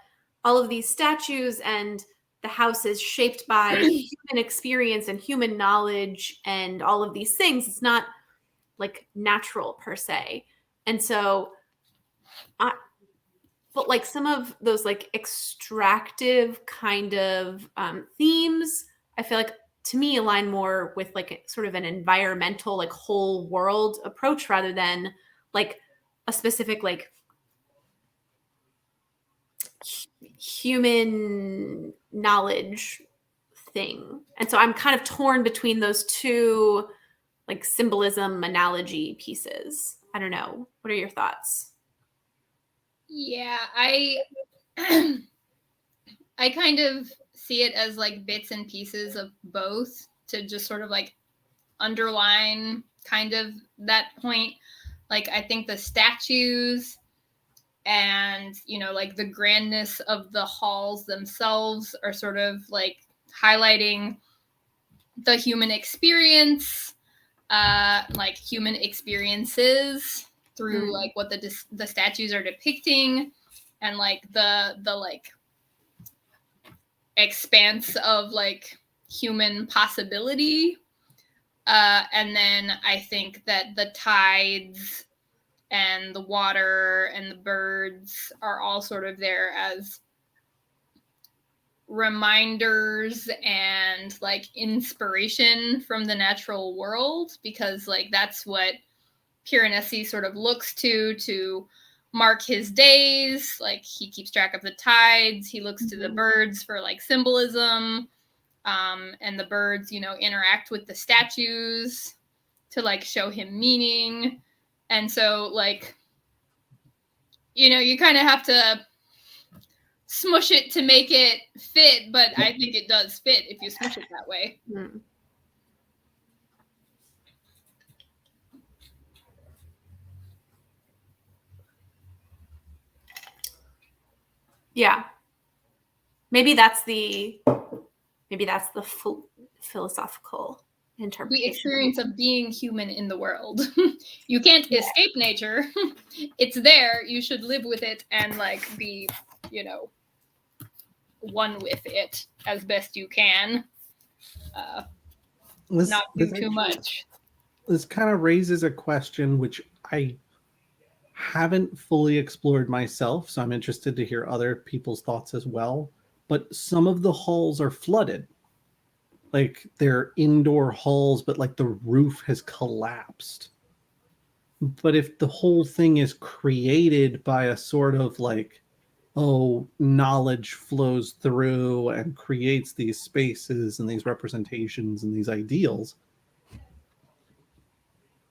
all of these statues and the house is shaped by human experience and human knowledge and all of these things. It's not like natural per se. And so, but like some of those like extractive kind of themes, I feel like to me align more with like sort of an environmental, like whole world approach, rather than like a specific like human knowledge thing. And so I'm kind of torn between those two like symbolism analogy pieces. I don't know. What are your thoughts? Yeah, I kind of see it as like bits and pieces of both, to just sort of like underline kind of that point. Like, I think the statues and, you know, like the grandness of the halls themselves are sort of like highlighting the human experience, like human experiences through like what the statues are depicting, and like the like expanse of like human possibility. And then I think that the tides and the water and the birds are all sort of there as reminders and like inspiration from the natural world, because like that's what Piranesi sort of looks to mark his days. Like, he keeps track of the tides, he looks to the birds for like symbolism, and the birds, you know, interact with the statues to like show him meaning. And so, like, you know, you kind of have to smush it to make it fit, but I think it does fit if you smush it that way. Yeah. Maybe that's the philosophical interpretation. The experience of being human in the world. You can't escape nature. It's there. You should live with it and like be, you know, one with it as best you can. Not do too much. This kind of raises a question which I haven't fully explored myself, so I'm interested to hear other people's thoughts as well. But some of the halls are flooded. Like, they're indoor halls, but like the roof has collapsed. But if the whole thing is created by a sort of like knowledge flows through and creates these spaces and these representations and these ideals.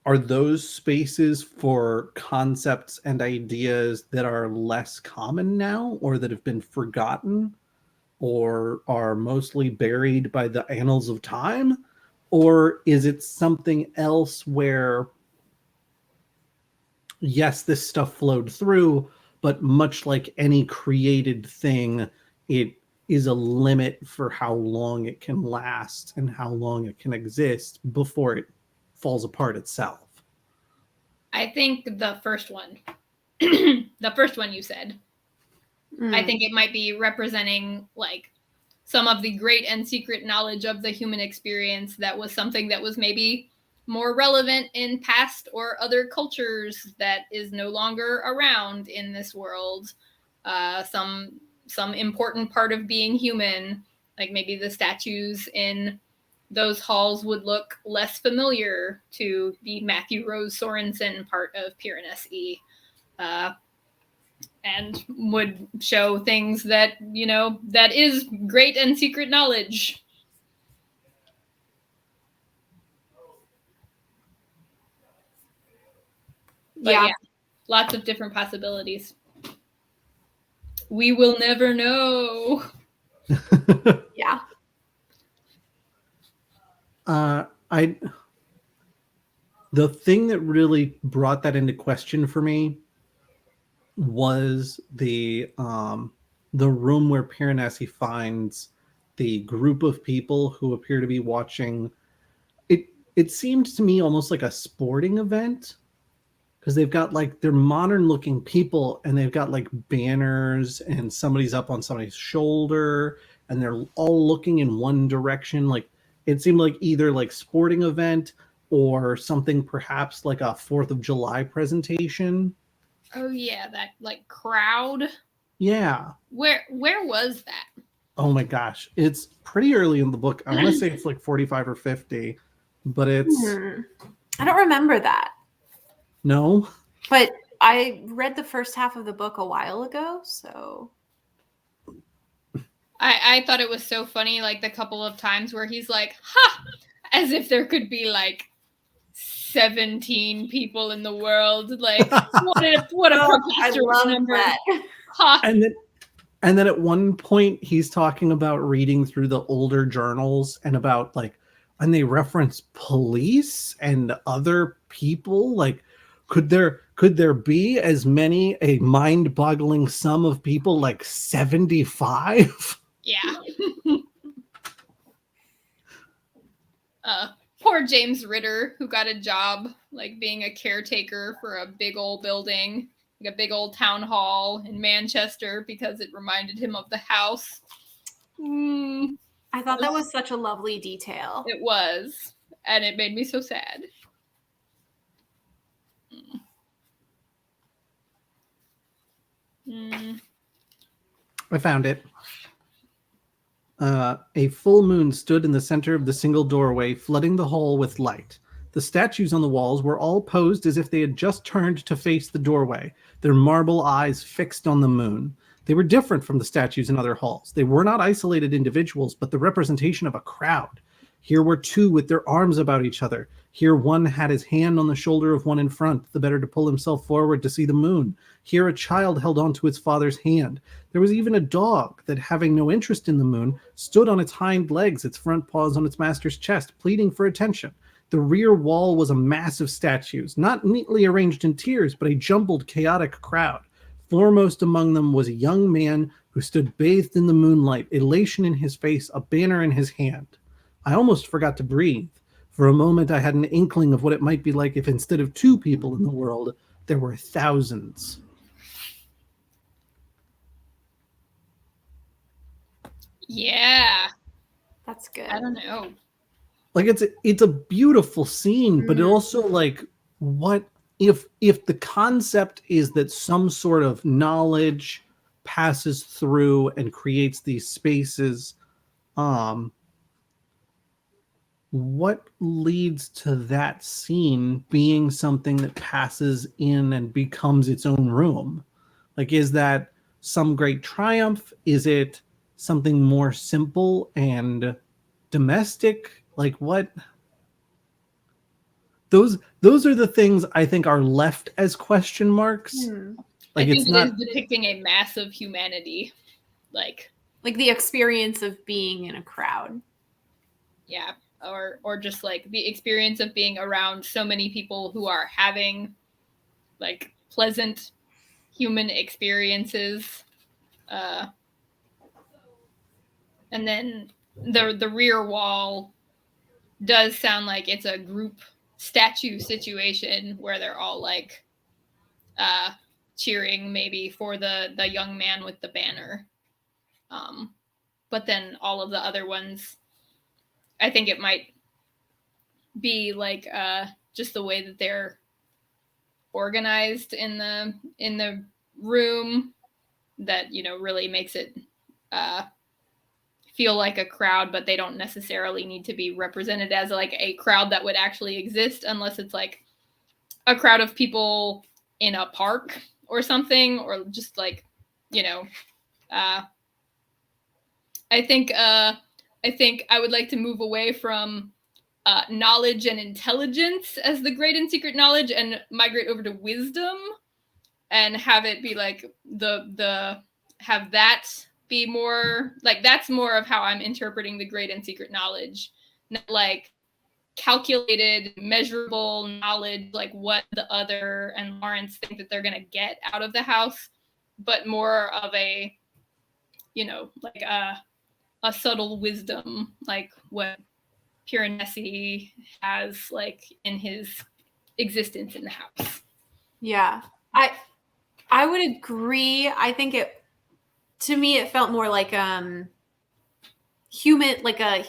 Are those spaces for concepts and ideas that are less common now, or that have been forgotten, or are mostly buried by the annals of time? Or is it something else where, yes, this stuff flowed through, but much like any created thing, it is a limit for how long it can last and how long it can exist before it falls apart itself? I think the first one, the first one you said, I think it might be representing like some of the great and secret knowledge of the human experience that was something that was maybe more relevant in past or other cultures that is no longer around in this world. Some important part of being human, like maybe the statues in those halls would look less familiar to the Matthew Rose Sorensen part of Piranesi, and would show things that, you know, that is great and secret knowledge. But yeah, lots of different possibilities. We will never know. Yeah. The thing that really brought that into question for me was the room where Piranesi finds the group of people who appear to be watching. It seemed to me almost like a sporting event, because they've got like, they're modern looking people and they've got like banners and somebody's up on somebody's shoulder and they're all looking in one direction. Like, it seemed like either like sporting event or something, perhaps like a 4th of July presentation. Oh yeah, that like crowd. Yeah. Where was that? Oh my gosh. It's pretty early in the book. I want to say it's like 45 or 50, but it's... I don't remember that. No? But I read the first half of the book a while ago, so... I thought it was so funny, like the couple of times where he's like, ha! As if there could be like 17 people in the world. Like, what a preposterous number. Huh. And then at one point he's talking about reading through the older journals and about like, and they reference police and other people. Like, could there be as many, a mind-boggling sum of people like 75? Yeah. Poor James Ritter, who got a job like being a caretaker for a big old building, like a big old town hall in Manchester, because it reminded him of the house. I thought that was such a lovely detail. It was, and it made me so sad. I found it. A full moon stood in the center of the single doorway, flooding the hall with light. The statues on the walls were all posed as if they had just turned to face the doorway, their marble eyes fixed on the moon. They were different from the statues in other halls. They were not isolated individuals, but the representation of a crowd. Here were two with their arms about each other. Here one had his hand on the shoulder of one in front, the better to pull himself forward to see the moon. Here a child held on to its father's hand. There was even a dog that, having no interest in the moon, stood on its hind legs, its front paws on its master's chest, pleading for attention. The rear wall was a mass of statues, not neatly arranged in tiers, but a jumbled, chaotic crowd. Foremost among them was a young man who stood bathed in the moonlight, elation in his face, a banner in his hand. I almost forgot to breathe. For a moment, I had an inkling of what it might be like if instead of 2 people in the world, there were thousands. Yeah. That's good. I don't know. Like, it's a beautiful scene, but it also, like, what if the concept is that some sort of knowledge passes through and creates these spaces, what leads to that scene being something that passes in and becomes its own room? Like, is that some great triumph? Is it something more simple and domestic? Like what? Those are the things I think are left as question marks. I Like think it's it not is depicting a mass of humanity. Like the experience of being in a crowd. yeah, or just like the experience of being around so many people who are having like pleasant human experiences. And then the rear wall does sound like it's a group statue situation where they're all like cheering maybe for the young man with the banner. But then all of the other ones, I think it might be like just the way that they're organized in the room that, you know, really makes it feel like a crowd, but they don't necessarily need to be represented as like a crowd that would actually exist unless it's like a crowd of people in a park or something, or just like, you know, I think I would like to move away from knowledge and intelligence as the great and secret knowledge and migrate over to wisdom and have it be like have that be more like, that's more of how I'm interpreting the great and secret knowledge, not like calculated measurable knowledge like what the other and Lawrence think that they're going to get out of the house, but more of a, you know, like a subtle wisdom like what Piranesi has like in his existence in the house. Yeah. I would agree. I think to me it felt more like human, like a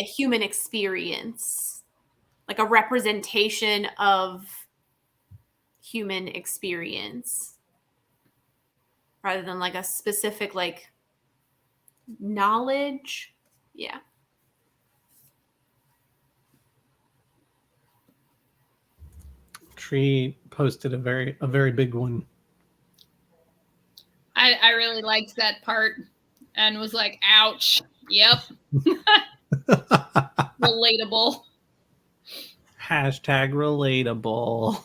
human experience, like a representation of human experience rather than like a specific like knowledge. Yeah. Tree posted a very big one. I really liked that part and was like, ouch. Yep. Relatable. Hashtag relatable.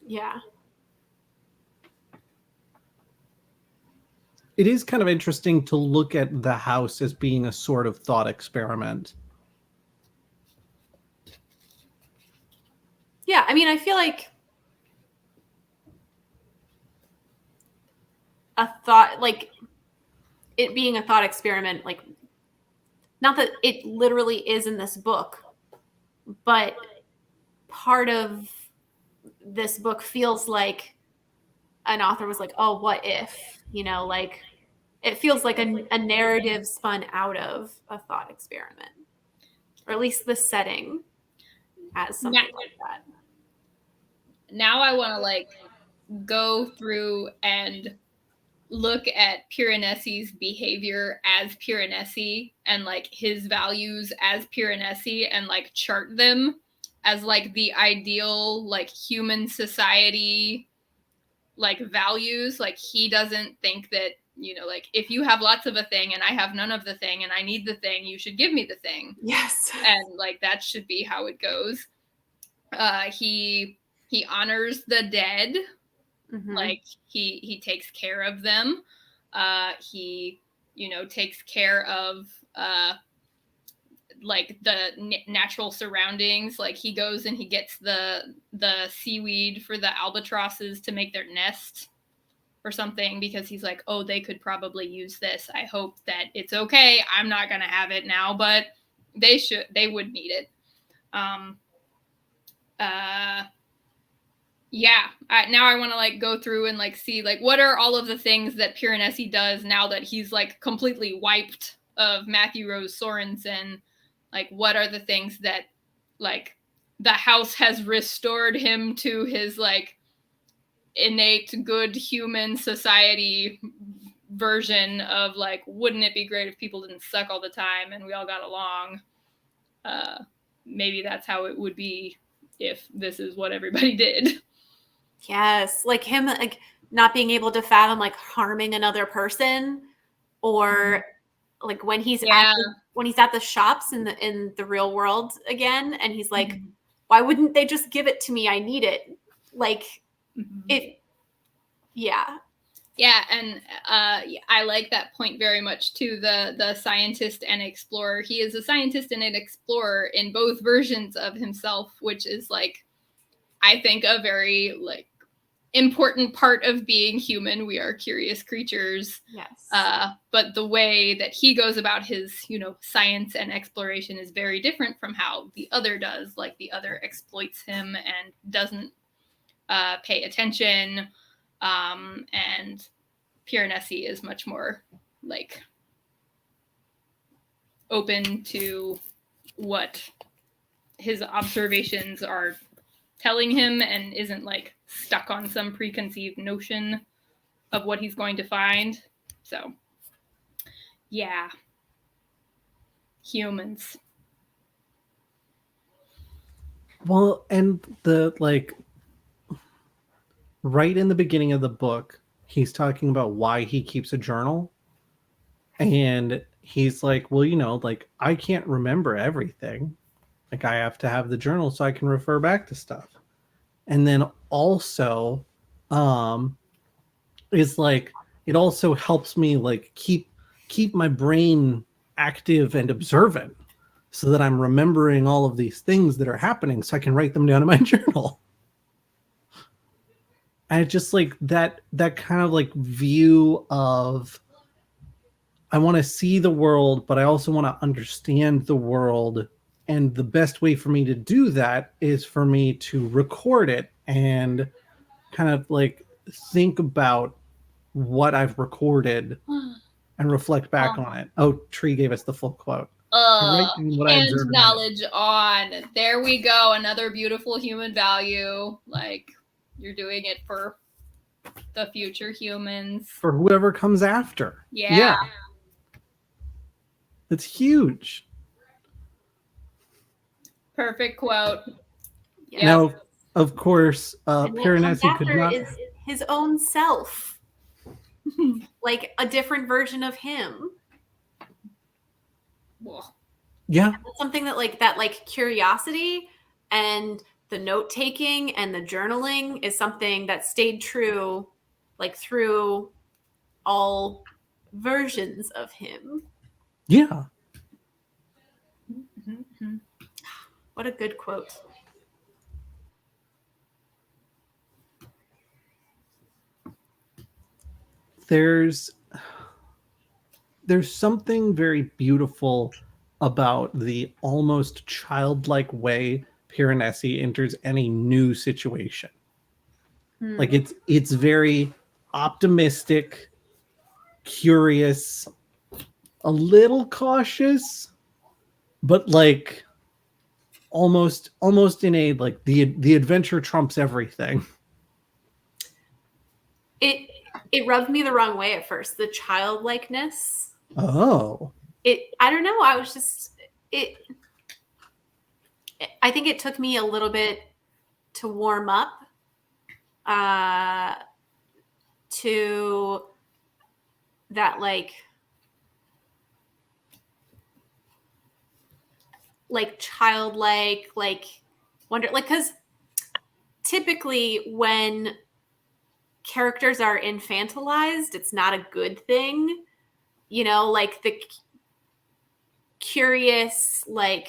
Yeah. It is kind of interesting to look at the house as being a sort of thought experiment. Yeah, I mean, I feel like a thought, like it being a thought experiment, like not that it literally is in this book, but part of this book feels like an author was like, oh, what if, you know, like it feels like a narrative spun out of a thought experiment, or at least the setting as something like that. Now I want to like go through and look at Piranesi's behavior as Piranesi and like his values as Piranesi and like chart them as like the ideal like human society like values. Like he doesn't think that, you know, like if you have lots of a thing and I have none of the thing and I need the thing, you should give me the thing. Yes. And like that should be how it goes. He honors the dead. Mm-hmm. Like he takes care of them. He, you know, takes care of like the natural surroundings. Like he goes and he gets the seaweed for the albatrosses to make their nest or something, because he's like, oh, they could probably use this. I hope that it's okay. I'm not gonna have it now, but they would need it. Yeah, now I want to like go through and like see like what are all of the things that Piranesi does now that he's like completely wiped of Matthew Rose Sorensen. Like what are the things that like the house has restored him to his like innate good human society version of like, wouldn't it be great if people didn't suck all the time and we all got along? Maybe that's how it would be if this is what everybody did. Yes, like him, like not being able to fathom like harming another person, or like when he's at the shops in the real world again, and he's like, why wouldn't they just give it to me? I need it. Like it. Yeah. Yeah, and I like that point very much too. The scientist and explorer. He is a scientist and an explorer in both versions of himself, which is like, I think, a very like important part of being human. We are curious creatures. Yes. But the way that he goes about his, science and exploration is very different from how the other does. Like the other exploits him and doesn't pay attention. And Piranesi is much more like open to what his observations are telling him and isn't like stuck on some preconceived notion of what he's going to find. So, yeah. Humans. Well, and the right in the beginning of the book, he's talking about why he keeps a journal. And he's like, well, I can't remember everything. Like, I have to have the journal so I can refer back to stuff. And then also, is like, it also helps me like keep my brain active and observant so that I'm remembering all of these things that are happening so I can write them down in my journal. And just like that kind of like view of, I want to see the world, but I also want to understand the world. And the best way for me to do that is for me to record it and kind of like think about what I've recorded and reflect back on it. Oh, Tree gave us the full quote. Hand knowledge on. There we go. Another beautiful human value. Like, you're doing it for the future humans. For whoever comes after. Yeah. It's huge. Perfect quote. Yep. Now, of course, Piranesi could not... is his own self. Like a different version of him. Whoa. Yeah. That's something that curiosity and the note taking and the journaling is something that stayed true like through all versions of him. Yeah. Mm-hmm. What a good quote. There's something very beautiful about the almost childlike way Piranesi enters any new situation. Like it's very optimistic, curious, a little cautious, but like almost in a like the adventure trumps everything. It rubbed me the wrong way at first, the childlikeness. Oh. I don't know, I was just I think it took me a little bit to warm up to that like childlike, like wonder, like, because typically when characters are infantilized, it's not a good thing, like the curious, like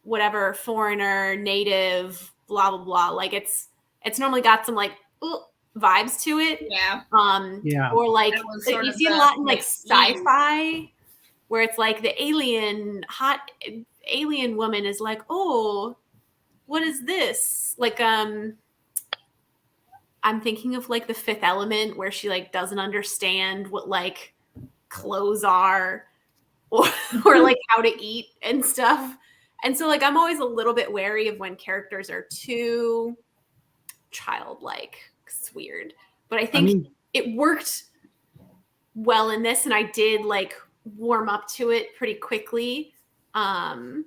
whatever, foreigner, native, blah blah blah, like it's normally got some like vibes to it. Yeah. Or like you see a lot in like sci-fi where it's like the hot alien woman is like, oh, what is this? Like I'm thinking of like The Fifth Element, where she like doesn't understand what like clothes are or like how to eat and stuff. And so like I'm always a little bit wary of when characters are too childlike. It's weird. But I think it worked well in this, and I did like warm up to it pretty quickly. So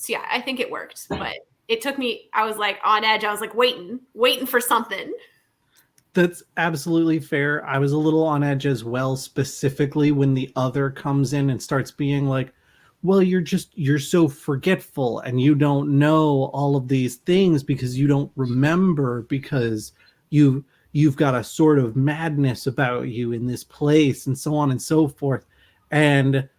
yeah, I think it worked, but it took me, I was like on edge. I was like waiting for something. That's absolutely fair. I was a little on edge as well, specifically when the other comes in and starts being like, well, you're so forgetful and you don't know all of these things because you don't remember, because you've got a sort of madness about you in this place and so on and so forth. And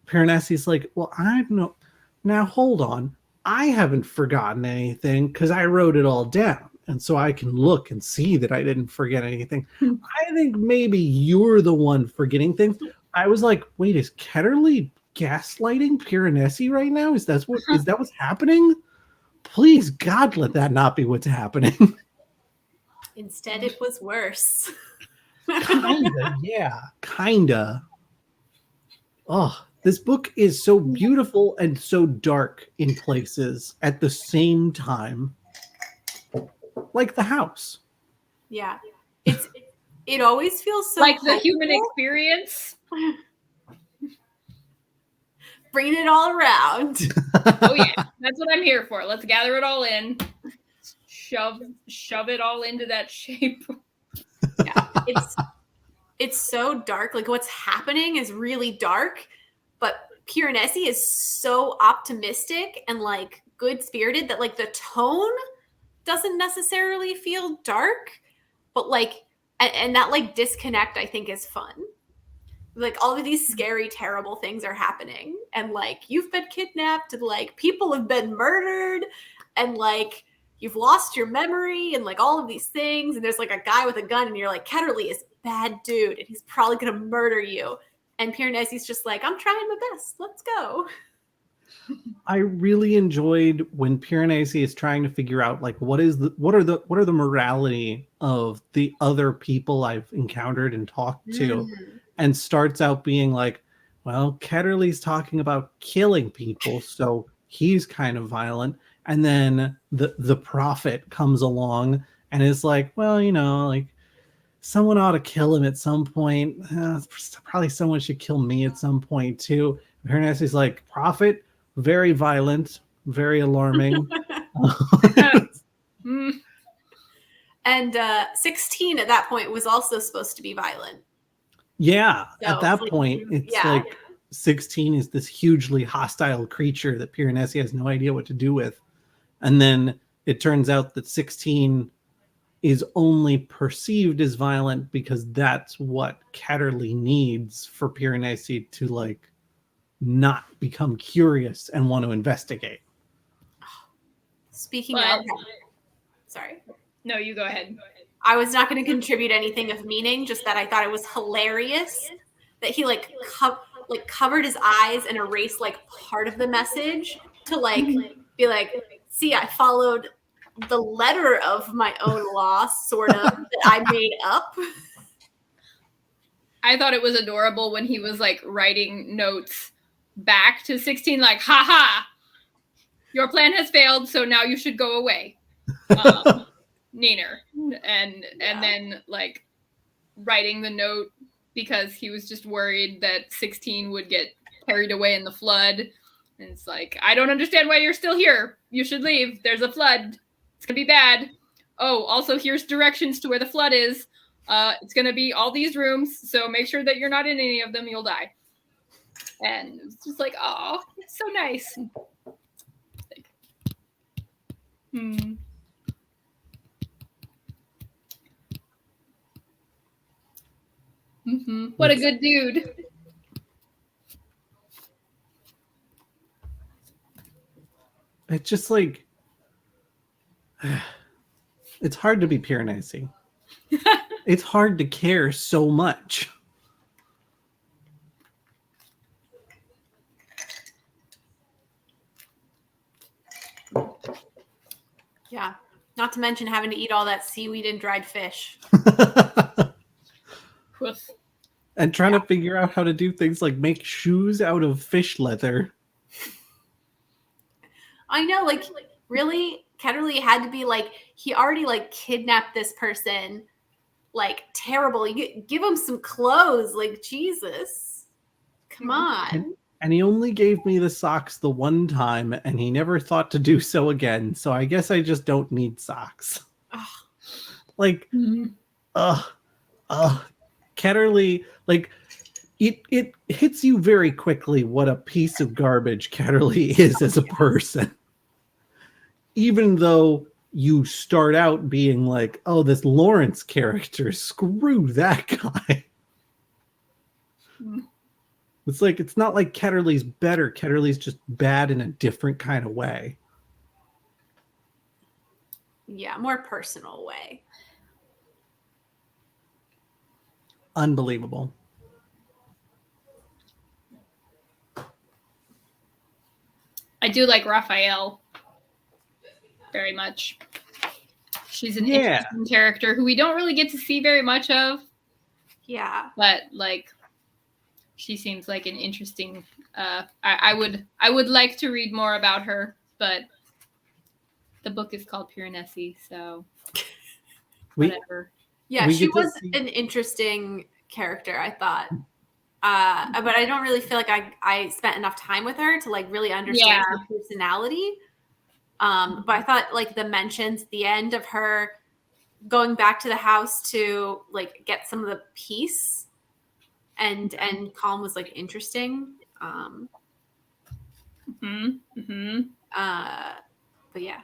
Piranesi's like, well, I don't know. Now hold on. I haven't forgotten anything because I wrote it all down. And so I can look and see that I didn't forget anything. I think maybe you're the one forgetting things. I was like, wait, is Ketterly gaslighting Piranesi right now? Is that what's happening? Please, God, let that not be what's happening. Instead, it was worse. Kinda, yeah. Kinda. Oh, this book is so beautiful and so dark in places at the same time. Like the house. Yeah. It always feels so Like the hopeful. human experience. Bringing it all around. Oh yeah, that's what I'm here for. Let's gather it all in. Shove it all into that shape. Yeah. It's so dark. Like what's happening is really dark, but Piranesi is so optimistic and like good spirited that like the tone doesn't necessarily feel dark, but like and that like disconnect I think is fun. Like all of these scary, terrible things are happening, and like you've been kidnapped, and like people have been murdered, and like you've lost your memory, and like all of these things, and there's like a guy with a gun, and you're like, Ketterly is a bad dude, and he's probably gonna murder you. And Piranesi's just like, I'm trying my best. Let's go. I really enjoyed when Piranesi is trying to figure out like what are the morality of the other people I've encountered and talked to, and starts out being like, well, Ketterly's talking about killing people, so he's kind of violent. And then the prophet comes along and is like, well, like someone ought to kill him at some point. Probably someone should kill me at some point too. Piranesi's like, prophet, very violent, very alarming. And 16 at that point was also supposed to be violent. Yeah, So, at that like, point, it's yeah. like 16 is this hugely hostile creature that Piranesi has no idea what to do with. And then it turns out that 16 is only perceived as violent because that's what Ketterly needs for Piranesi to like not become curious and want to investigate. Speaking But- of, sorry. No, you go ahead. I was not going to contribute anything of meaning, just that I thought it was hilarious that he like covered his eyes and erased like part of the message to like be like, see, I followed the letter of my own law, sort of, that I made up. I thought it was adorable when he was like writing notes back to 16, like, haha, your plan has failed, so now you should go away. Neener. And then like writing the note because he was just worried that 16 would get carried away in the flood. And it's like, I don't understand why you're still here. You should leave. There's a flood. It's gonna be bad. Oh, also here's directions to where the flood is. It's gonna be all these rooms, so make sure that you're not in any of them, you'll die. And it's just like, oh, it's so nice. Like, What a good dude. It's just like, it's hard to be Piranesi. It's hard to care so much. Yeah. Not to mention having to eat all that seaweed and dried fish. And trying to figure out how to do things like make shoes out of fish leather. I know, like, really? Ketterly had to be like, he already like kidnapped this person. Like, terrible. You give him some clothes. Like, Jesus. Come on. And he only gave me the socks the one time, and he never thought to do so again. So I guess I just don't need socks. Ugh. Like, Ketterly, like, it hits you very quickly what a piece of garbage Ketterly is as a person. Even though you start out being like, oh, this Lawrence character, screw that guy. It's like, it's not like Ketterly's better. Ketterly's just bad in a different kind of way. Yeah, more personal way. Unbelievable. I do like Raphael very much. She's an interesting character who we don't really get to see very much of. Yeah. But like, she seems like an interesting. I would like to read more about her, but the book is called Piranesi, so whatever. Yeah, she was an interesting character, I thought. But I don't really feel like I spent enough time with her to like really understand her personality. But I thought like the mentions at the end of her going back to the house to like get some of the peace and calm was like interesting. But yeah.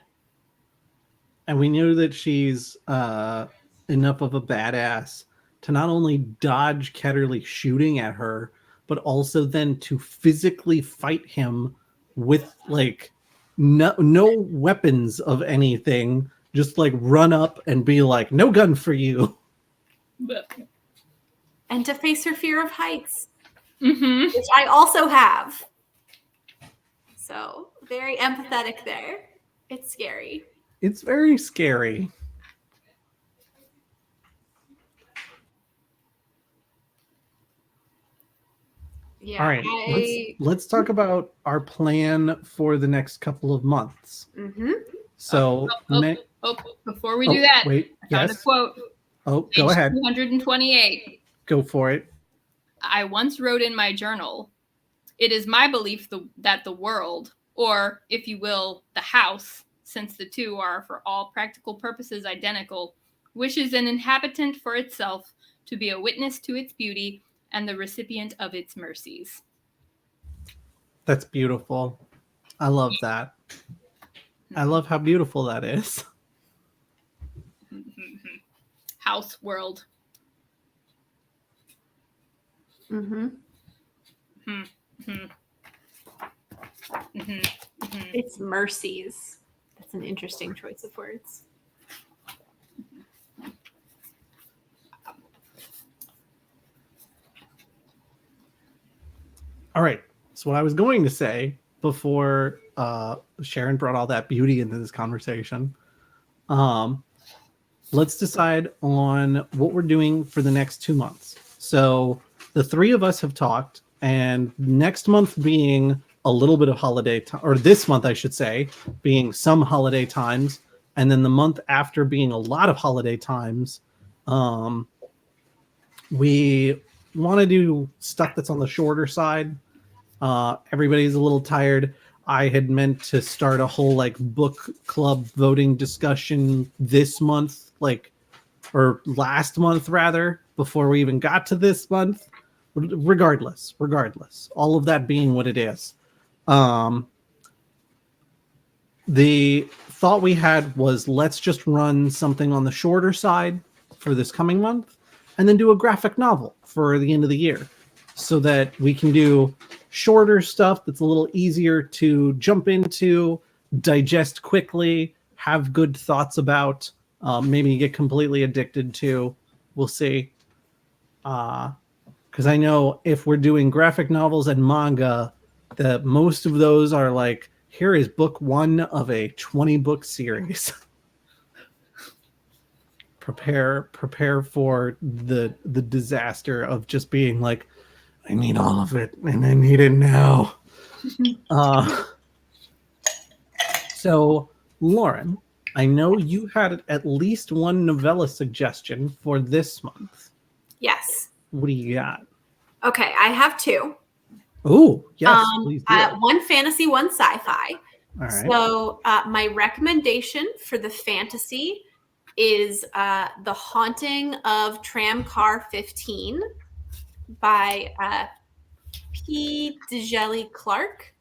And we know that she's enough of a badass to not only dodge Ketterly shooting at her, but also then to physically fight him with like no weapons of anything, just like run up and be like, no gun for you. And to face her fear of heights, which I also have. So very empathetic there. It's scary. It's very scary. Yeah. All right. Let's talk about our plan for the next couple of months. So, before we do that, wait. I found a quote. Oh, go ahead. 228. Go for it. I once wrote in my journal, "It is my belief that the world, or if you will, the house, since the two are for all practical purposes identical, wishes an inhabitant for itself to be a witness to its beauty and the recipient of its mercies." That's beautiful. I love that. I love how beautiful that is. House world. It's mercies. That's an interesting choice of words. All right. So what I was going to say before Sharon brought all that beauty into this conversation, let's decide on what we're doing for the next 2 months. So the three of us have talked, and next month being a little bit of holiday time, or this month, I should say, being some holiday times, and then the month after being a lot of holiday times, we want to do stuff that's on the shorter side. Everybody's a little tired. I had meant to start a whole like book club voting discussion this month, or last month rather, before we even got to this month. Regardless, all of that being what it is. The thought we had was, let's just run something on the shorter side for this coming month, and then do a graphic novel for the end of the year, so that we can do shorter stuff that's a little easier to jump into, digest quickly, have good thoughts about, maybe get completely addicted to. We'll see. Because I know if we're doing graphic novels and manga, that most of those are like, here is book 1 of a 20-book series. Prepare for the disaster of just being like, I need all of it, and I need it now. So, Lauren, I know you had at least one novella suggestion for this month. Yes. What do you got? Okay, I have 2. Oh, yes, please do. One fantasy, one sci-fi. All right. So my recommendation for the fantasy is The Haunting of Tram Car 15 by P. Djeli Clark.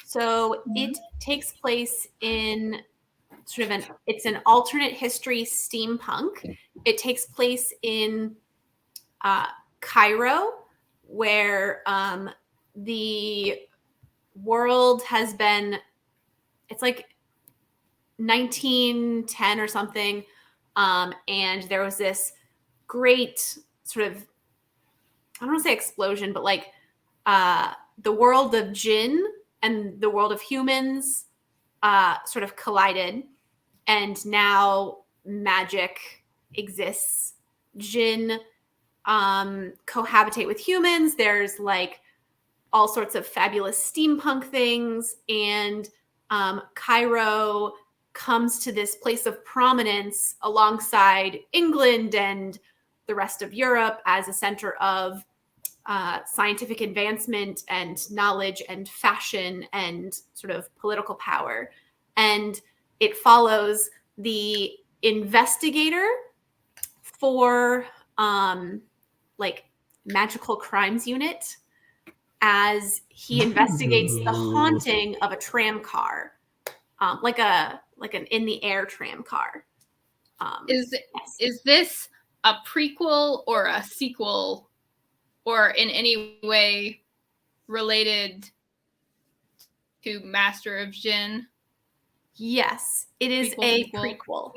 So it takes place in it's an alternate history steampunk. It takes place in Cairo, where the world has been, it's like 1910 or something, and there was this great sort of, I don't want to say explosion, but like the world of jinn and the world of humans sort of collided, and now magic exists. Jinn cohabitate with humans. There's like all sorts of fabulous steampunk things, and Cairo comes to this place of prominence alongside England and the rest of Europe as a center of scientific advancement and knowledge and fashion and sort of political power. And it follows the investigator for like magical crimes unit as he investigates the haunting of a tram car, like an in the air tram car. Is this a prequel or a sequel, or in any way related to Master of Jinn? Yes, it is a prequel.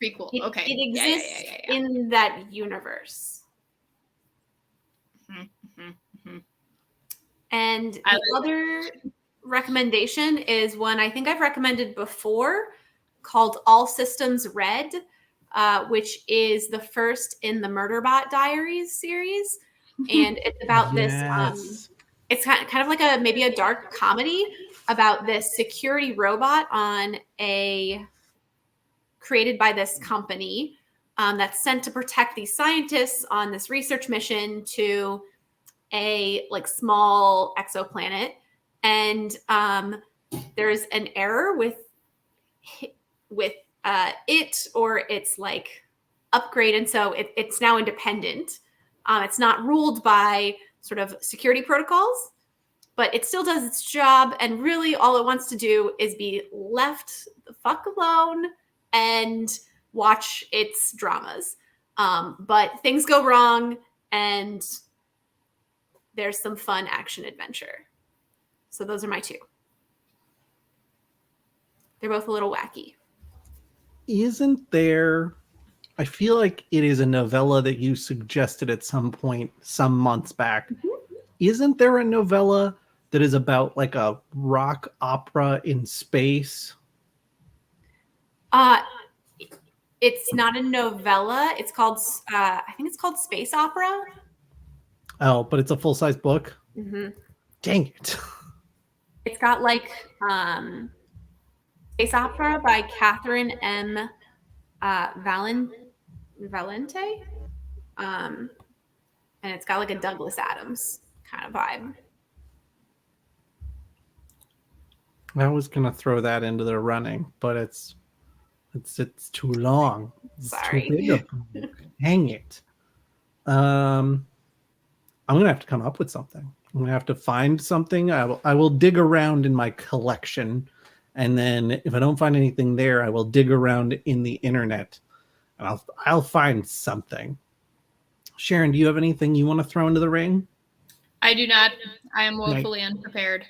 Prequel. Okay. It exists in that universe. And the other recommendation is one I think I've recommended before, called All Systems Red, which is the first in the Murderbot Diaries series. And it's about this, it's kind of like maybe a dark comedy about this security robot created by this company that's sent to protect these scientists on this research mission to a like small exoplanet. And there's an error with it or its like upgrade, and so it's now independent. It's not ruled by sort of security protocols, but it still does its job, and really all it wants to do is be left the fuck alone and watch its dramas. But things go wrong, and there's some fun action adventure. So those are my two. They're both a little wacky. Isn't there, I feel like it is a novella that you suggested at some point some months back. Mm-hmm. Isn't there a novella that is about like a rock opera in space? It's not a novella. It's called, I think it's called Space Opera. Oh, but it's a full-size book? Mm-hmm. Dang it. It's got like Space Opera by Catherine M. Valente. And it's got like a Douglas Adams kind of vibe. I was gonna throw that into the running, but it's too long. It's Sorry. too big of a book. Hang it. I'm gonna have to come up with something. I'm gonna have to find something. I will dig around in my collection, and then if I don't find anything there, I will dig around in the internet, and I'll find something. Sharon, do you have anything you want to throw into the ring? I do not. I am woefully unprepared.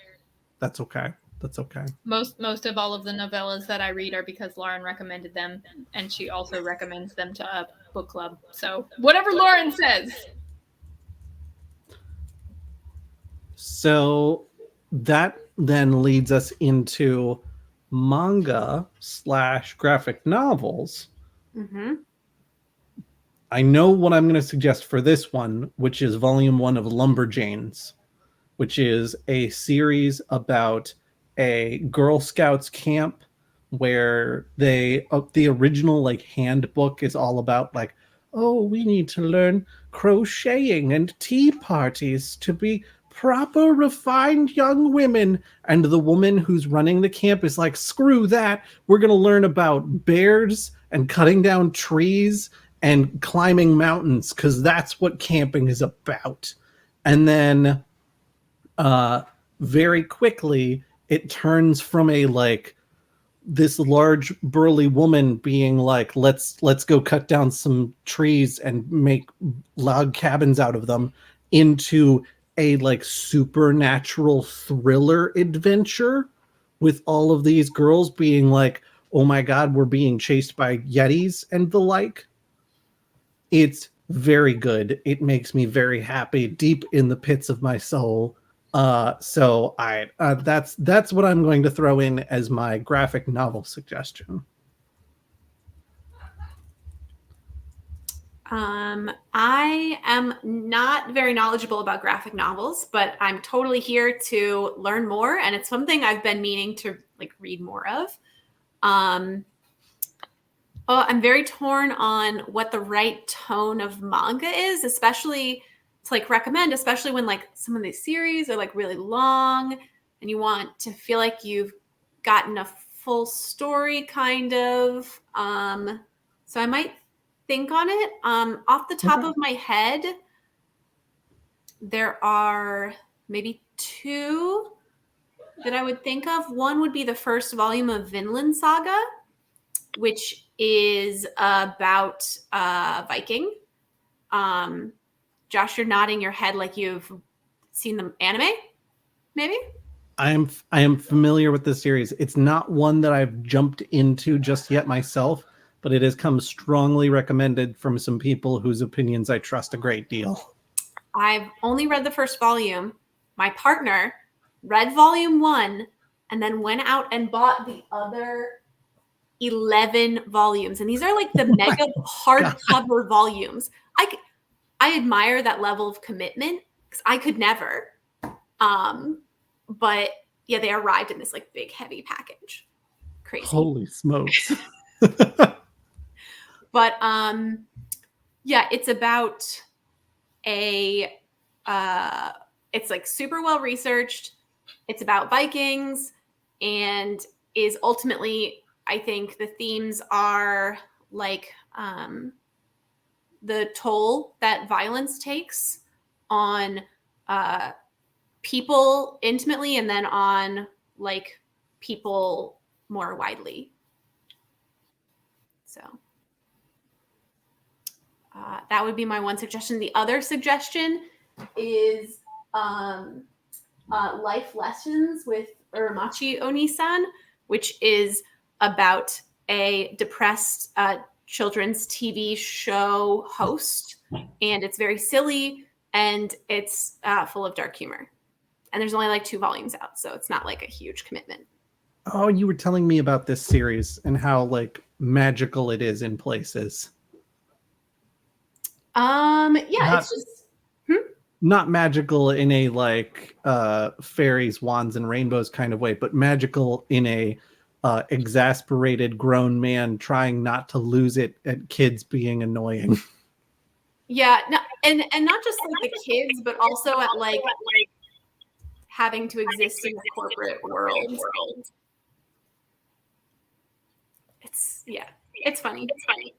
That's okay. That's okay. Most of all of the novellas that I read are because Lauren recommended them, and she also recommends them to a book club. So whatever Lauren says. So that then leads us into manga / graphic novels. Mm-hmm. I know what I'm going to suggest for this one, which is volume 1 of Lumberjanes, which is a series about a Girl Scouts camp where the original like handbook is all about like, oh, we need to learn crocheting and tea parties to be proper refined young women. And the woman who's running the camp is like, screw that, we're going to learn about bears and cutting down trees and climbing mountains because that's what camping is about. And then very quickly it turns from a like this large burly woman being like, let's go cut down some trees and make log cabins out of them, into a like supernatural thriller adventure with all of these girls being like, oh my god, we're being chased by yetis and the like. It's very good. It makes me very happy deep in the pits of my soul. So that's what I'm going to throw in as my graphic novel suggestion. I am not very knowledgeable about graphic novels, but I'm totally here to learn more, and it's something I've been meaning to like read more of. I'm very torn on what the right tone of manga is, especially to like recommend, especially when like some of these series are like really long and you want to feel like you've gotten a full story kind of. So I might think on it. Off the top of my head, there are maybe two that I would think of. One would be the first volume of Vinland Saga, which is about Viking. Josh, you're nodding your head like you've seen the anime, maybe? I am familiar with this series. It's not one that I've jumped into just yet myself, but it has come strongly recommended from some people whose opinions I trust a great deal. I've only read the first volume. My partner read volume 1 and then went out and bought the other 11 volumes. And these are like the mega hardcover volumes. I admire that level of commitment because I could never. But yeah, they arrived in this like big heavy package. Crazy. Holy smokes. But yeah, it's about it's like super well researched. It's about Vikings and is ultimately, I think the themes are like the toll that violence takes on people intimately and then on like people more widely. So that would be my one suggestion. The other suggestion is Life Lessons with Uramachi Onisan, which is about a depressed children's TV show host. And it's very silly and it's full of dark humor. And there's only like 2 volumes out, so it's not like a huge commitment. Oh, you were telling me about this series and how like magical it is in places. It's just not magical in a like fairies, wands, and rainbows kind of way, but magical in a exasperated grown man trying not to lose it at kids being annoying. Yeah, no, and not just like the kids, but also at like having to exist in the corporate world. It's funny. It's funny.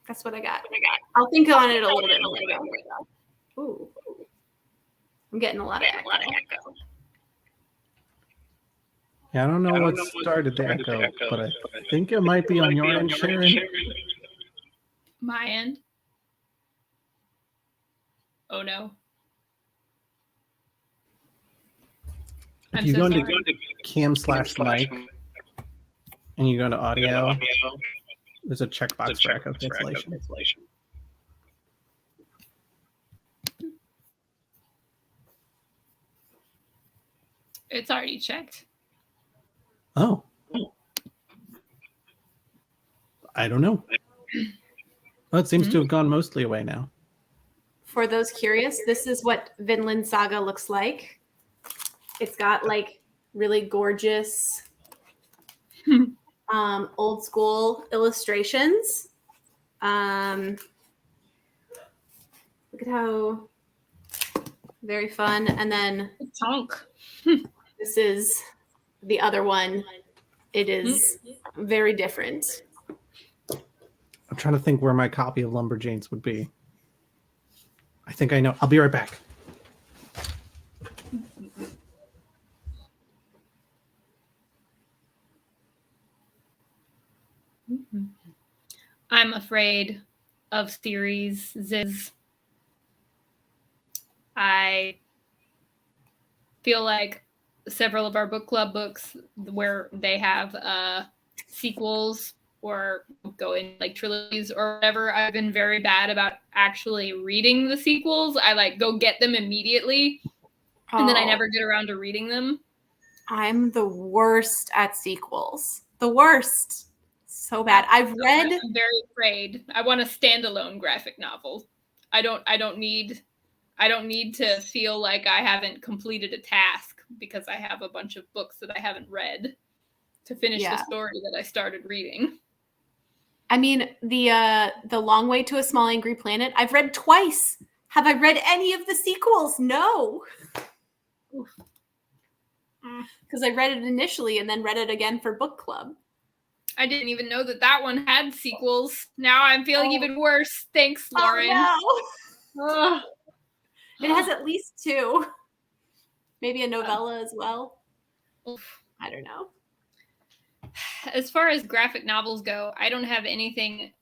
That's what I got. I'll think on it a little bit more. Ooh. I'm getting a lot of echo. Yeah, I don't know what started the echo, but I think it might be on your end, Sharon. My end? Oh no. If you go into cam/mic and you go into audio, there's a checkbox for echo cancellation. It's already checked. Oh. I don't know. Well, it seems to have gone mostly away now. For those curious, this is what Vinland Saga looks like. It's got like really gorgeous old school illustrations. Look at how very fun. And then Chunk. this is the other one. It is very different. I'm trying to think where my copy of Lumberjanes would be. I think I know. I'll be right back. I'm afraid of series. I feel like several of our book club books where they have sequels or going like trilogies or whatever, I've been very bad about actually reading the sequels. I like go get them immediately and then I never get around to reading them. I'm the worst at sequels. The worst. So bad. I'm very afraid. I want a standalone graphic novel. I don't need to feel like I haven't completed a task because I have a bunch of books that I haven't read to finish the story that I started reading. I mean, the Long Way to a Small Angry Planet, I've read twice. Have I read any of the sequels? No. Because I read it initially and then read it again for book club. I didn't even know that one had sequels. Now I'm feeling even worse. Thanks, Lauren. Oh, no. It has at least 2. Maybe a novella as well. I don't know. As far as graphic novels go, I don't have anything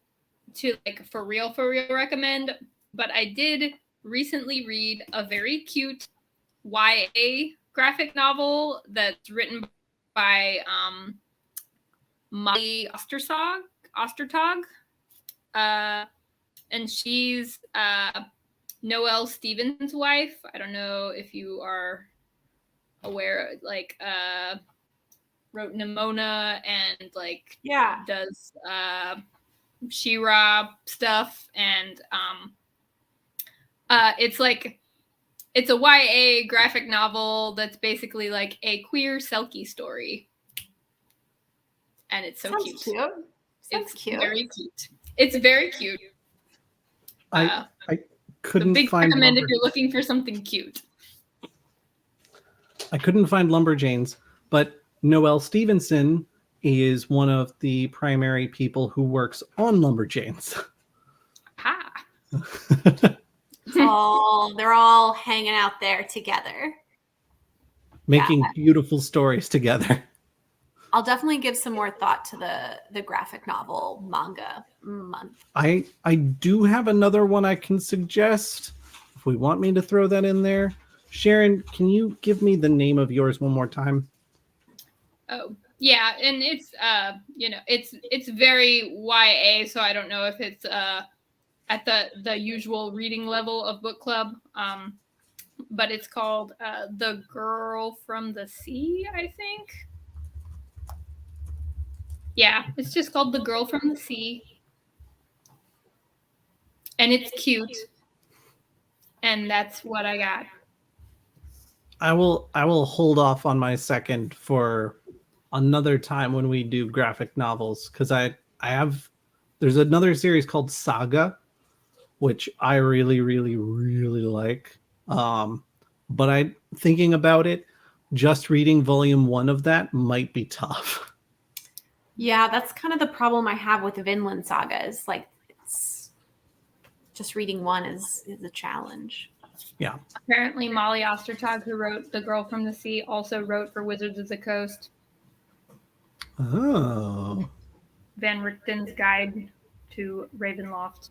to like for real recommend, but I did recently read a very cute YA graphic novel that's written by Molly Ostertag. And she's Noelle Stevens' wife. I don't know if you are aware, like wrote Nimona and like does She-Ra stuff, and it's a YA graphic novel that's basically like a queer Selkie story, and it's so cute. It's cute. Very cute. It's very cute. I couldn't big find recommend if you're looking for something cute. I couldn't find Lumberjanes, but Noelle Stevenson is one of the primary people who works on Lumberjanes. Oh, they're all hanging out there together. Making beautiful stories together. I'll definitely give some more thought to the graphic novel manga month. I do have another one I can suggest if we want me to throw that in there. Sharon, can you give me the name of yours one more time? Oh, yeah, and it's it's very YA, so I don't know if it's at the usual reading level of book club. But it's called The Girl from the Sea, I think. Yeah, it's just called The Girl from the Sea. And it's cute. And that's what I got. I will hold off on my second for another time when we do graphic novels, because there's another series called Saga, which I really, really, really like. But I thinking about it, just reading volume 1 of that might be tough. Yeah, that's kind of the problem I have with the Vinland Saga is like it's just reading one is a challenge. Yeah. Apparently Molly Ostertag, who wrote The Girl from the Sea, also wrote for Wizards of the Coast. Oh. Van Richten's Guide to Ravenloft.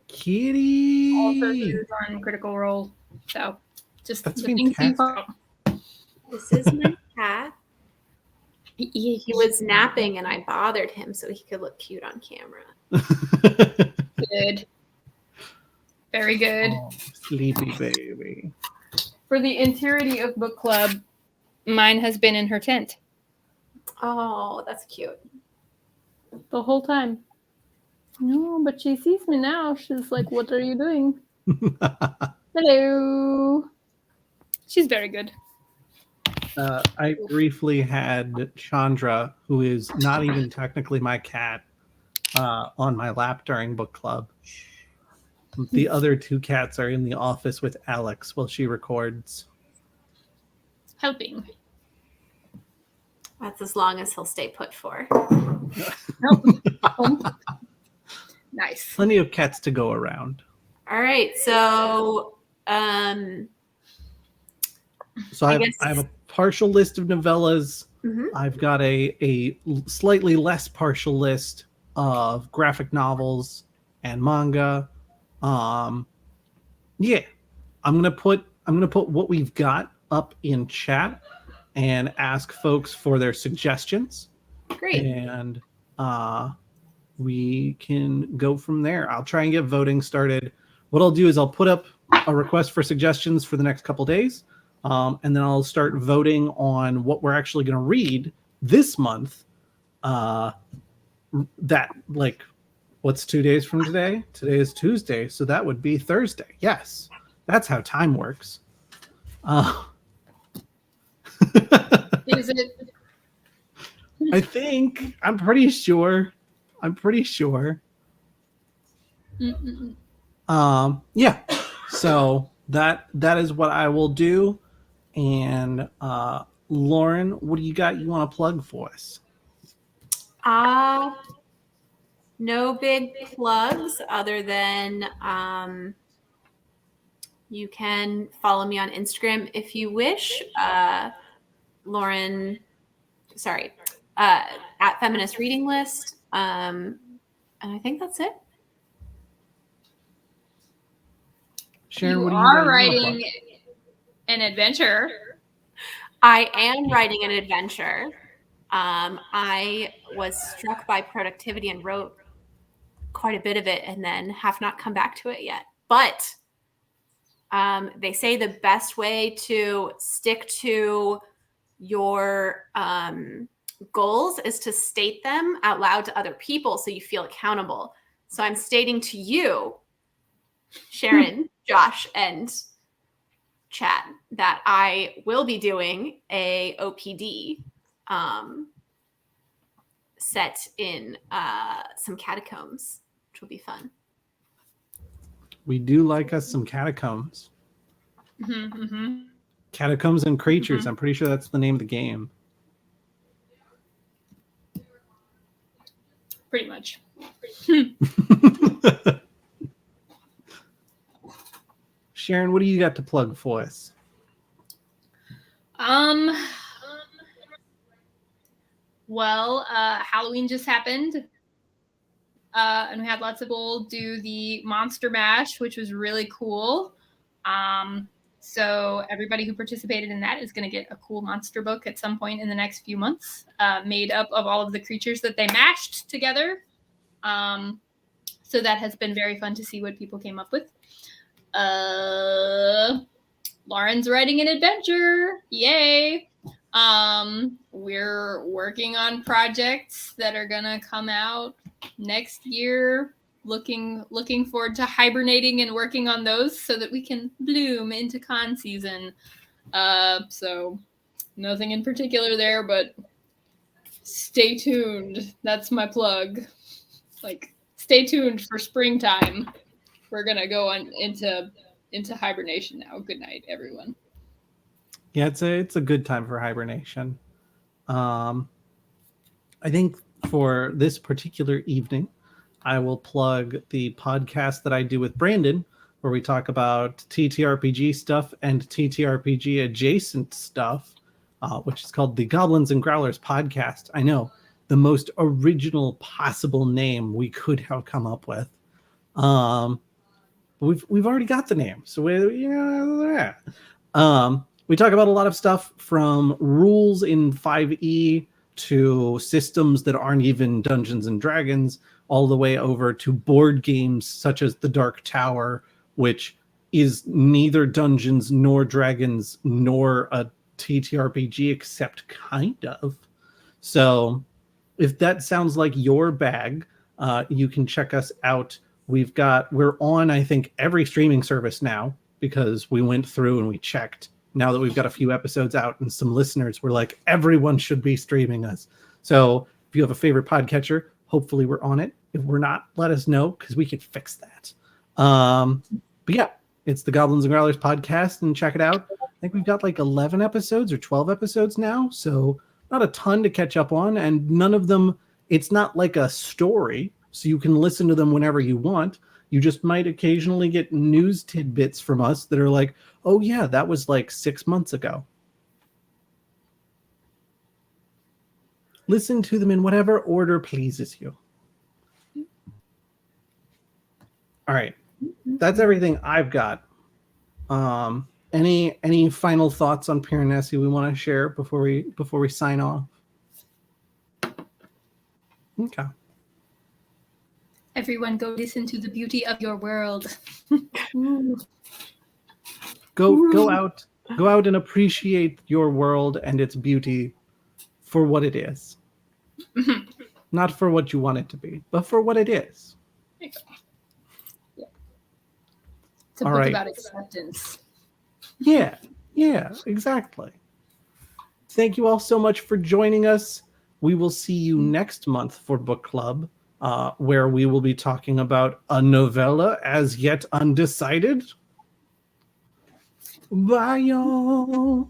Kitty. Also used on Critical Role. So just that's the things you fantastic. This is my cat. He was napping and I bothered him so he could look cute on camera. Good. Very good. Oh, sleepy baby. For the entirety of book club, mine has been in her tent. Oh, that's cute. The whole time. No, but she sees me now. She's like, what are you doing? Hello. She's very good. I briefly had Chandra, who is not even technically my cat, on my lap during book club. The other two cats are in the office with Alex while she records. Helping. That's as long as he'll stay put for. Nice. Plenty of cats to go around. All right, so So I have a partial list of novellas. Mhm. I've got a slightly less partial list of graphic novels and manga. Yeah, I'm gonna put what we've got up in chat and ask folks for their suggestions. Great. And we can go from there. I'll try and get voting started. What I'll do is I'll put up a request for suggestions for the next couple days. And then I'll start voting on what we're actually going to read this month. What's 2 days from today? Today is Tuesday, so that would be Thursday. Yes, that's how time works. Is it? I'm pretty sure. Yeah. So that is what I will do. And Lauren, what do you got you want to plug for us? No big plugs other than you can follow me on Instagram if you wish. Lauren, at Feminist Reading List. And I think that's it. Sharon, You what do are you writing an adventure. I am writing an adventure. I was struck by productivity and wrote quite a bit of it and then have not come back to it yet. But they say the best way to stick to your goals is to state them out loud to other people so you feel accountable. So I'm stating to you, Sharon, Josh, and chat, that I will be doing a OPD set in some catacombs, which will be fun. We do like us some catacombs. Mm-hmm, mm-hmm. Catacombs and Creatures. Mm-hmm. I'm pretty sure that's the name of the game. Pretty much. Sharon, what do you got to plug for us? Well, Halloween just happened. And we had lots of people do the Monster Mash, which was really cool. So everybody who participated in that is going to get a cool monster book at some point in the next few months, made up of all of the creatures that they mashed together. So that has been very fun to see what people came up with. Lauren's writing an adventure. Yay. We're working on projects that are gonna come out next year. Looking forward to hibernating and working on those so that we can bloom into con season. So nothing in particular there, but stay tuned. That's my plug. Like, stay tuned for springtime. We're gonna go on into hibernation now. Good night, everyone. Yeah, it's a good time for hibernation. I think for this particular evening, I will plug the podcast that I do with Brandon, where we talk about TTRPG stuff and TTRPG adjacent stuff, which is called the Goblins and Growlers podcast. I know, the most original possible name we could have come up with. We've already got the name, so we talk about a lot of stuff from rules in 5e to systems that aren't even Dungeons and Dragons, all the way over to board games such as The Dark Tower, which is neither Dungeons nor Dragons nor a TTRPG, except kind of. So if that sounds like your bag, you can check us out. We're on, I think, every streaming service now, because we went through and we checked now that we've got a few episodes out and some listeners, we're like, everyone should be streaming us. So if you have a favorite podcatcher, hopefully we're on it. If we're not, let us know because we can fix that. But yeah, it's the Goblins and Growlers podcast, and check it out. I think we've got like 11 episodes or 12 episodes now, so not a ton to catch up on, and none of them, it's not like a story, so you can listen to them whenever you want. You just might occasionally get news tidbits from us that are like, oh yeah, that was like 6 months ago. Listen to them in whatever order pleases you. All right. That's everything I've got. Any final thoughts on Piranesi we want to share before we sign off? Okay. Everyone go listen to the beauty of your world. Go out and appreciate your world and its beauty for what it is. Not for what you want it to be, but for what it is. Yeah. It's a book about acceptance. Yeah, exactly. Thank you all so much for joining us. We will see you next month for book club, where we will be talking about a novella as yet undecided. Bye, y'all.